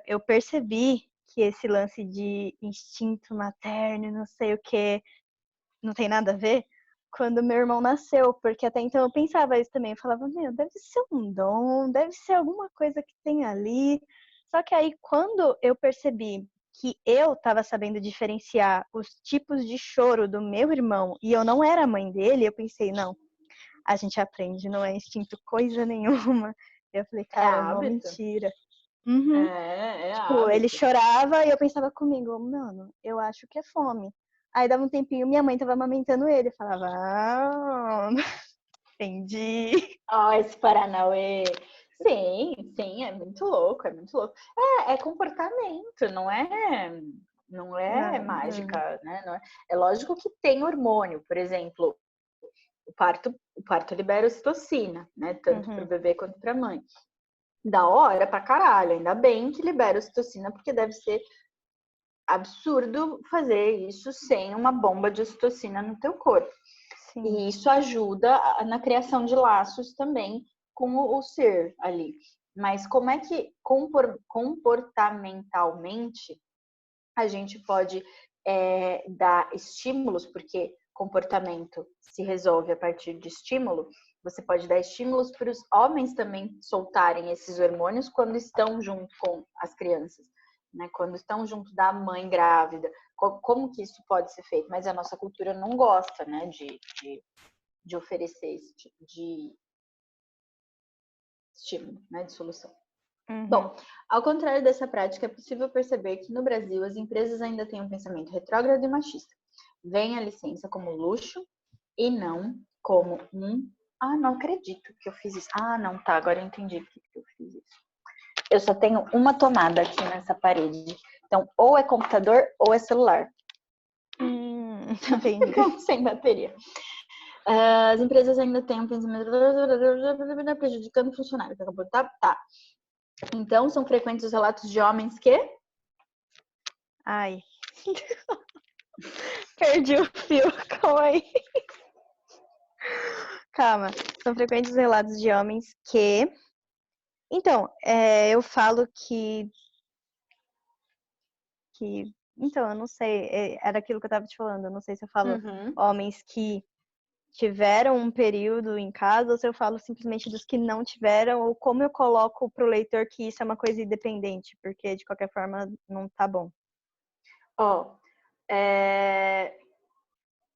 eu percebi que esse lance de instinto materno, não sei o que, não tem nada a ver, quando meu irmão nasceu, porque até então eu pensava isso também, eu falava, meu, deve ser um dom, deve ser alguma coisa que tem ali. Só que aí, quando eu percebi que eu estava sabendo diferenciar os tipos de choro do meu irmão e eu não era a mãe dele, eu pensei, não, a gente aprende, não é instinto coisa nenhuma. Eu falei, cara, é uma mentira. Uhum. Tipo, ele chorava e eu pensava comigo, mano, eu acho que é fome. Aí dava um tempinho, minha mãe tava amamentando ele. Eu falava, entendi. Esse Paranauê. Sim, é muito louco, é muito louco. É comportamento, não é mágica, né? Não é lógico que tem hormônio, por exemplo, o parto libera ocitocina, né? Tanto para o bebê quanto para a mãe. Da hora pra caralho, ainda bem que libera ocitocina, porque deve ser absurdo fazer isso sem uma bomba de ocitocina no teu corpo. Sim. E isso ajuda na criação de laços também com o ser ali. Mas como é que comportamentalmente A gente pode dar estímulos, porque comportamento se resolve a partir de estímulo. Você pode dar estímulos para os homens também soltarem esses hormônios quando estão junto com as crianças, né? Quando estão junto da mãe grávida. Como que isso pode ser feito? Mas a nossa cultura não gosta, né, de oferecer esse tipo de estímulo, né, de solução. Bom, ao contrário dessa prática, é possível perceber que no Brasil as empresas ainda têm um pensamento retrógrado e machista. Vem a licença como luxo e não como não acredito que eu fiz isso. Não, tá, agora eu entendi por que eu fiz isso. Eu só tenho uma tomada aqui nessa parede. Então, ou é computador ou é celular. Entendi. Sem bateria. As empresas ainda têm um pensamento prejudicando o funcionário. Tá. Então, são frequentes os relatos de homens que... Ai. Perdi o fio. Calma aí. Calma. São frequentes os relatos de homens que... Então, eu falo que... Então, eu não sei. Era aquilo que eu tava te falando. Eu não sei se eu falo homens que tiveram um período em casa ou se eu falo simplesmente dos que não tiveram, ou como eu coloco pro leitor que isso é uma coisa independente, porque de qualquer forma não tá bom. O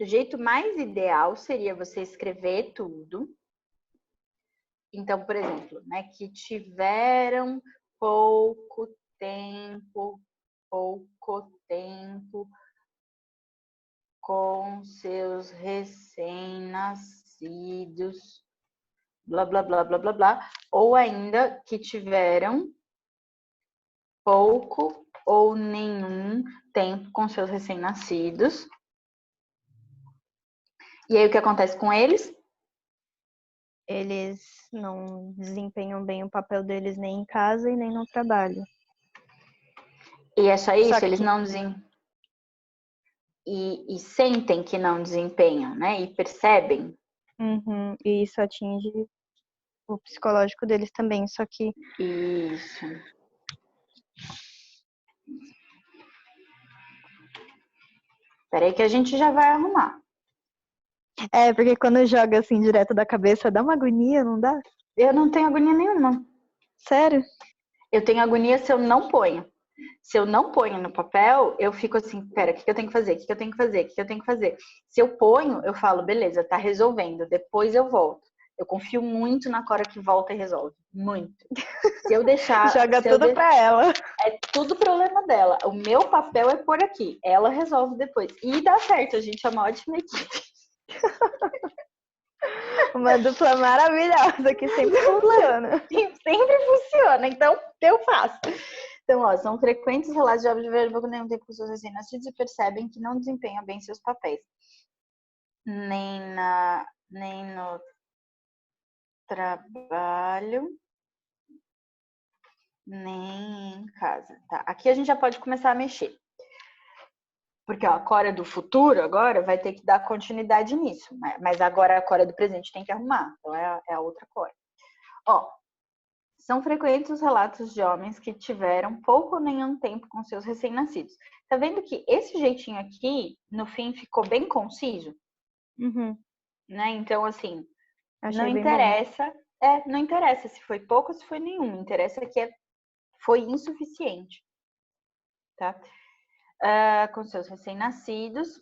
jeito mais ideal seria você escrever tudo. Então, por exemplo, né, que tiveram pouco tempo com seus recém-nascidos, blá, blá, blá, blá, blá, blá, ou ainda que tiveram pouco ou nenhum tempo com seus recém-nascidos. E aí o que acontece com eles? Eles não desempenham bem o papel deles nem em casa e nem no trabalho. E é só isso? Eles não desempenham. E sentem que não desempenham, né? E percebem. E isso atinge o psicológico deles também, só que... Isso. Peraí que a gente já vai arrumar. Porque quando joga assim direto da cabeça, dá uma agonia, não dá? Eu não tenho agonia nenhuma. Sério? Eu tenho agonia se eu não ponho. Se eu não ponho no papel, eu fico assim, pera, o que eu tenho que fazer? O que eu tenho que fazer? O que eu tenho que fazer? Se eu ponho, eu falo, beleza, tá resolvendo, depois eu volto. Eu confio muito na Cora que volta e resolve. Muito. Se eu deixar... Joga tudo pra ela. É tudo problema dela. O meu papel é por aqui. Ela resolve depois. E dá certo, a gente é uma ótima equipe. Uma dupla maravilhosa que sempre funciona. Sempre funciona, então eu faço. Então, são frequentes relatos de obras de verbo com nenhum tempo com seus recém-nascidos e percebem que não desempenham bem seus papéis. Nem no trabalho, nem em casa. Tá? Aqui a gente já pode começar a mexer. Porque a Cora do futuro agora vai ter que dar continuidade nisso. Mas agora a Cora do presente tem que arrumar. Então é a outra Cora. São frequentes os relatos de homens que tiveram pouco ou nenhum tempo com seus recém-nascidos. Tá vendo que esse jeitinho aqui, no fim, ficou bem conciso? Né? Então, assim, não interessa. Não interessa se foi pouco ou se foi nenhum. Interessa que foi insuficiente. Tá? Com seus recém-nascidos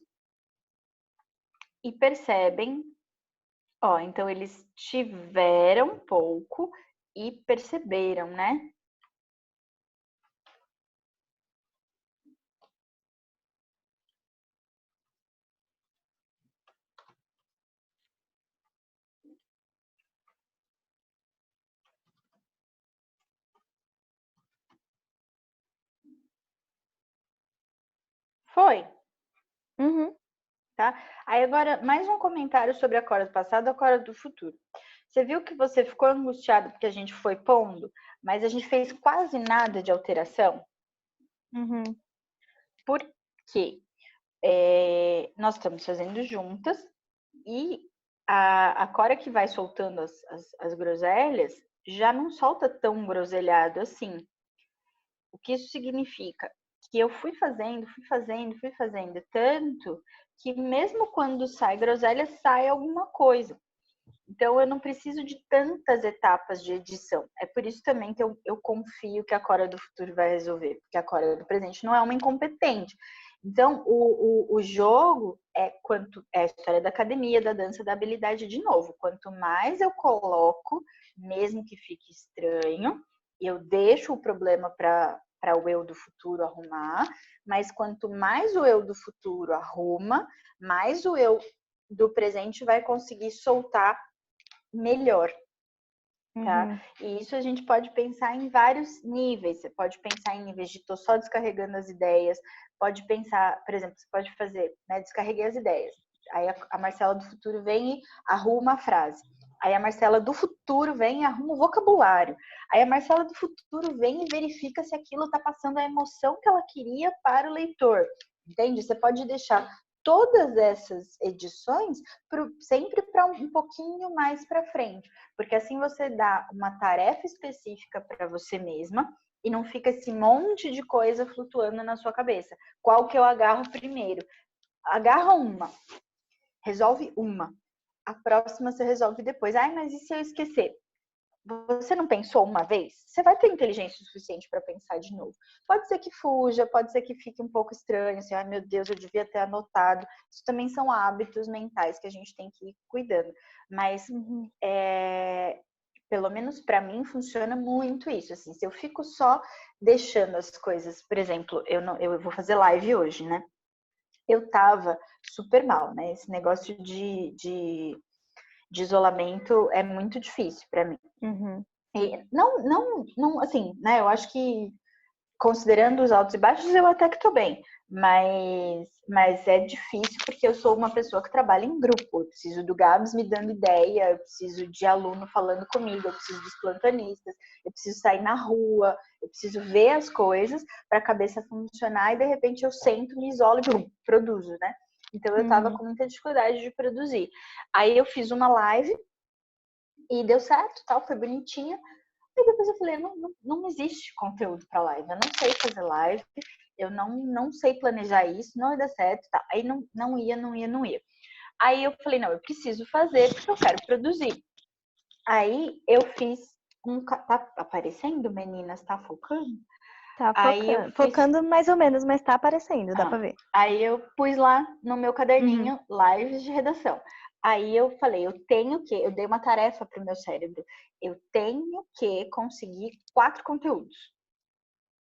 e percebem, então eles tiveram pouco e perceberam, né? Foi. Tá? Aí agora, mais um comentário sobre a Cora do passado e a Cora do futuro. Você viu que você ficou angustiado porque a gente foi pondo, mas a gente fez quase nada de alteração? Por quê? Nós estamos fazendo juntas e a Cora que vai soltando as groselhas já não solta tão groselhado assim. O que isso significa? que eu fui fazendo, tanto que mesmo quando sai groselha, sai alguma coisa. Então, eu não preciso de tantas etapas de edição. É por isso também que eu confio que a Cora do futuro vai resolver, porque a Cora do presente não é uma incompetente. Então, o jogo é a história da academia, da dança, da habilidade de novo. Quanto mais eu coloco, mesmo que fique estranho, eu deixo o problema para o eu do futuro arrumar, mas quanto mais o eu do futuro arruma, mais o eu do presente vai conseguir soltar melhor, tá? Uhum. E isso a gente pode pensar em vários níveis. Você pode pensar em níveis de tô só descarregando as ideias, pode pensar, por exemplo, você pode fazer, né, descarreguei as ideias. Aí a Marcela do futuro vem e arruma a frase. Aí a Marcela do futuro vem e arruma o vocabulário. Aí a Marcela do futuro vem e verifica se aquilo está passando a emoção que ela queria para o leitor. Entende? Você pode deixar todas essas edições sempre para um pouquinho mais para frente, porque assim você dá uma tarefa específica para você mesma e não fica esse monte de coisa flutuando na sua cabeça. Qual que eu agarro primeiro? Agarra uma, resolve uma. A próxima você resolve depois. Ai, mas e se eu esquecer? Você não pensou uma vez? Você vai ter inteligência suficiente para pensar de novo. Pode ser que fuja, pode ser que fique um pouco estranho, assim, ai meu Deus, eu devia ter anotado. Isso também são hábitos mentais que a gente tem que ir cuidando. Mas, pelo menos para mim, funciona muito isso. Assim, se eu fico só deixando as coisas, por exemplo, eu vou fazer live hoje, né? Eu tava super mal, né? Esse negócio de isolamento é muito difícil para mim. Uhum. E não, assim, né? Eu acho que, considerando os altos e baixos, eu até que tô bem. Mas é difícil porque eu sou uma pessoa que trabalha em grupo. Eu preciso do Gabs me dando ideia, eu preciso de aluno falando comigo, eu preciso dos plantonistas, eu preciso sair na rua, eu preciso ver as coisas para a cabeça funcionar e de repente eu sento, me isolo e produzo, né? Então eu tava com muita dificuldade de produzir. Aí eu fiz uma live e deu certo, tal, foi bonitinha. E depois eu falei, não existe conteúdo para live, eu não sei fazer live, eu não sei planejar isso, não ia dar certo, tá? Aí não ia. Aí eu falei, não, eu preciso fazer porque eu quero produzir. Aí eu fiz tá aparecendo, meninas? Tá focando? Tá Aí eu focando. fiz. Focando mais ou menos, mas tá aparecendo, dá pra ver. Aí eu pus lá no meu caderninho lives de redação. Aí eu falei, eu dei uma tarefa pro meu cérebro. Eu tenho que conseguir 4 conteúdos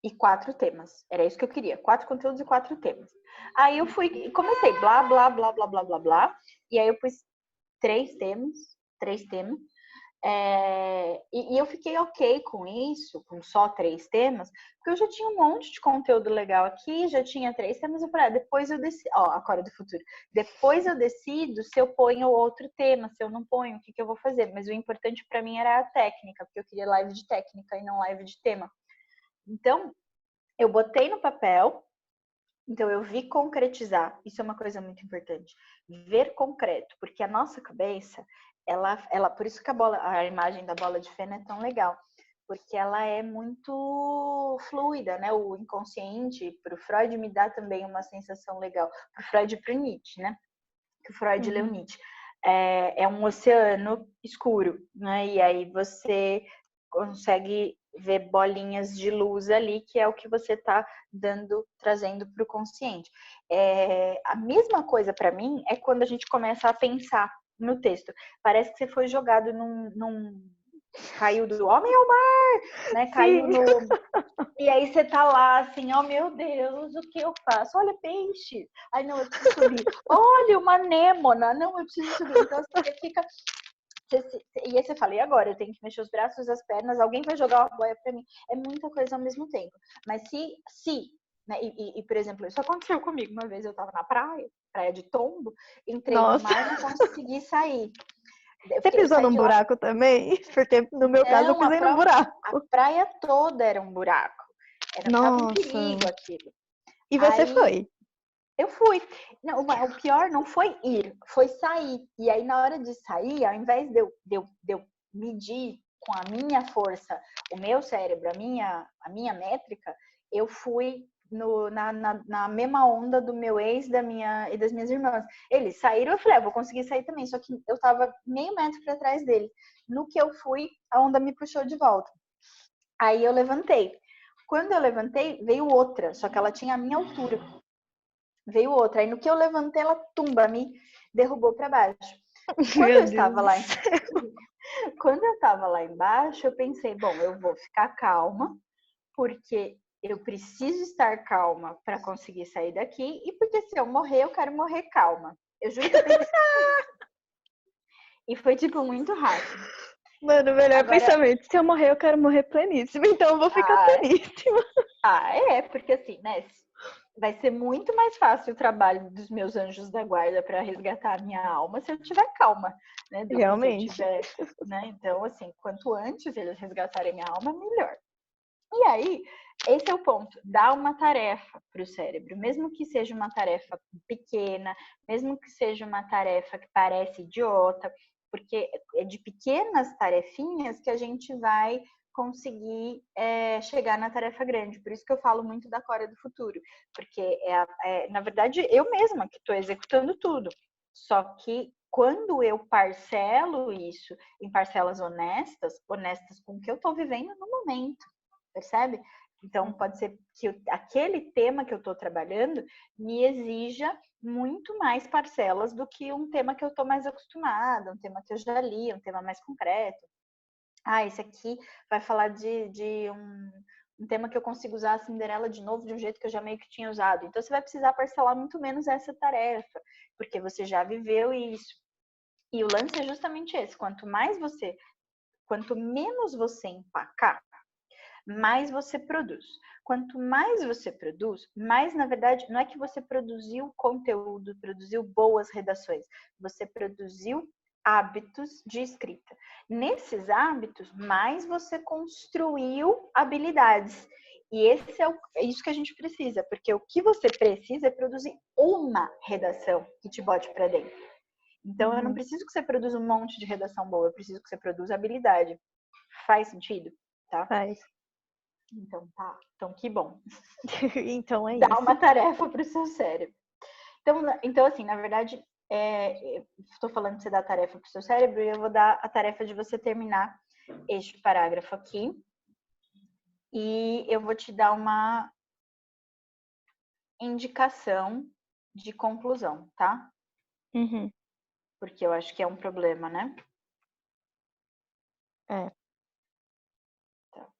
e 4 temas. Era isso que eu queria, 4 conteúdos e 4 temas. Aí eu fui e comecei, blá, blá, blá, blá, blá, blá, blá. E aí eu pus 3 temas. E eu fiquei ok com isso, com só 3 temas, porque eu já tinha um monte de conteúdo legal aqui, já tinha 3 temas, eu falei, depois eu decido, a Cora do futuro, depois eu decido se eu ponho outro tema, se eu não ponho, o que eu vou fazer, mas o importante para mim era a técnica, porque eu queria live de técnica e não live de tema. Então, eu botei no papel, então eu vi concretizar, isso é uma coisa muito importante, ver concreto, porque a nossa cabeça, ela por isso que a imagem da bola de feno é tão legal, porque ela é muito fluida, né? O inconsciente, para o Freud, me dá também uma sensação legal, para o Freud e para o Nietzsche, né? Que o Freud leu Nietzsche. É um oceano escuro, né? E aí você consegue ver bolinhas de luz ali, que é o que você está trazendo para o consciente. A mesma coisa para mim é quando a gente começa a pensar no texto. Parece que você foi jogado caiu do homem ao mar, né? Caiu no. E aí você tá lá assim, oh meu Deus, o que eu faço? Olha, peixe. Ai, não, eu preciso subir. Olha, uma anêmona. Não, eu preciso subir. Então você fica. E aí você fala, e agora? Eu tenho que mexer os braços, as pernas, alguém vai jogar uma boia pra mim. É muita coisa ao mesmo tempo. Mas se né? Por exemplo, isso aconteceu comigo uma vez, eu tava na praia de Tombo, entrei no mar e não consegui sair. Você pisou num buraco também? Porque no meu caso eu pisei num buraco. A praia toda era um buraco. Tava um perigo aquilo. E você foi? Eu fui. Não, o pior não foi ir, foi sair. E aí, na hora de sair, ao invés de eu medir com a minha força, o meu cérebro, a minha métrica, eu fui na mesma onda do meu ex e das minhas irmãs. Eles saíram, eu falei, vou conseguir sair também. Só que eu tava meio metro para trás dele. No que eu fui, a onda me puxou de volta. Aí eu levantei. Quando eu levantei, veio outra, só que ela tinha a minha altura. Veio outra. Aí no que eu levantei, ela me derrubou para baixo. Quando eu estava lá, quando eu estava lá embaixo, eu pensei, bom, eu vou ficar calma, porque eu preciso estar calma para conseguir sair daqui, e porque se eu morrer, eu quero morrer calma. Eu juro que eu pensei e foi, tipo, muito rápido. Mano, o melhor pensamento. Se eu morrer, eu quero morrer pleníssima. Então eu vou ficar pleníssima. Porque assim, né? Vai ser muito mais fácil o trabalho dos meus anjos da guarda para resgatar a minha alma se eu tiver calma, né? Realmente. Se eu tiver, né? Então, assim, quanto antes eles resgatarem minha alma, melhor. E aí, esse é o ponto. Dá uma tarefa para o cérebro, mesmo que seja uma tarefa pequena, mesmo que seja uma tarefa que parece idiota, porque é de pequenas tarefinhas que a gente vai conseguir chegar na tarefa grande. Por isso que eu falo muito da Cora do Futuro, porque na verdade, eu mesma que estou executando tudo. Só que quando eu parcelo isso em parcelas honestas com o que eu estou vivendo no momento, percebe? Então, pode ser que aquele tema que eu estou trabalhando me exija muito mais parcelas do que um tema que eu estou mais acostumada, um tema que eu já li, um tema mais concreto. Esse aqui vai falar de um tema que eu consigo usar a Cinderela de novo de um jeito que eu já meio que tinha usado. Então, você vai precisar parcelar muito menos essa tarefa, porque você já viveu isso. E o lance é justamente esse. Quanto menos você empacar, mais você produz. Quanto mais você produz, mais, na verdade, não é que você produziu conteúdo, produziu boas redações, você produziu hábitos de escrita. Nesses hábitos, mais você construiu habilidades. E é isso que a gente precisa, porque o que você precisa é produzir uma redação que te bote para dentro. Então, eu não preciso que você produza um monte de redação boa, eu preciso que você produza habilidade. Faz sentido? Tá? Faz. Então, tá. Então, que bom. Então é Dá isso. uma tarefa para o seu cérebro. Então, assim, na verdade, estou falando de você dar tarefa para o seu cérebro e eu vou dar a tarefa de você terminar este parágrafo aqui. E eu vou te dar uma indicação de conclusão, tá? Uhum. Porque eu acho que é um problema, né? É. Tá. O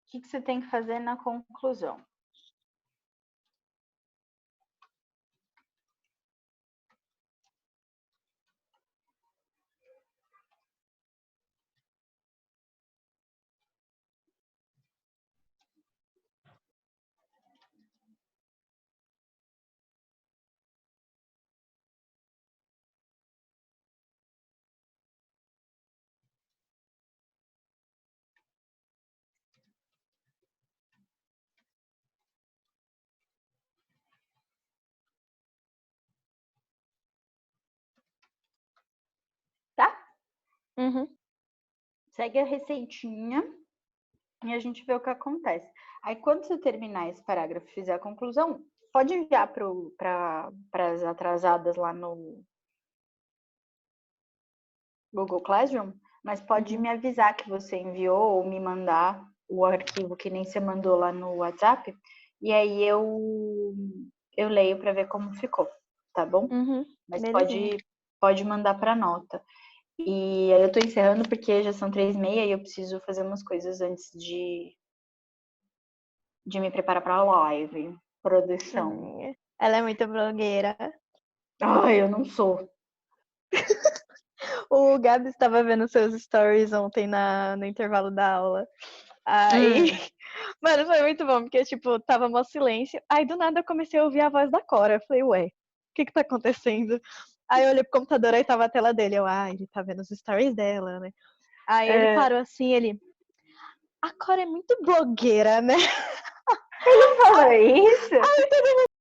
que você tem que fazer na conclusão? Tá? Uhum. Segue a receitinha e a gente vê o que acontece. Aí, quando você terminar esse parágrafo e fizer a conclusão, pode enviar para as atrasadas lá no Google Classroom, mas pode me avisar que você enviou ou me mandar o arquivo que nem você mandou lá no WhatsApp, e aí eu leio para ver como ficou, tá bom? Uhum. Mas Belezinha. pode mandar para nota. E aí eu tô encerrando porque já são 3h30 e eu preciso fazer umas coisas antes de me preparar para a live. Produção. Ela é muito blogueira. Ai, eu não sou. O Gabi estava vendo seus stories ontem no intervalo da aula. Aí, mano, foi muito bom, porque, tipo, tava mó silêncio. Aí, do nada, eu comecei a ouvir a voz da Cora. Eu falei, ué, o que tá acontecendo? Aí, eu olhei pro computador, aí tava a tela dele. Ele tá vendo os stories dela, né? Aí, ele parou assim, a Cora é muito blogueira, né? Ele falou isso? Aí, todo mundo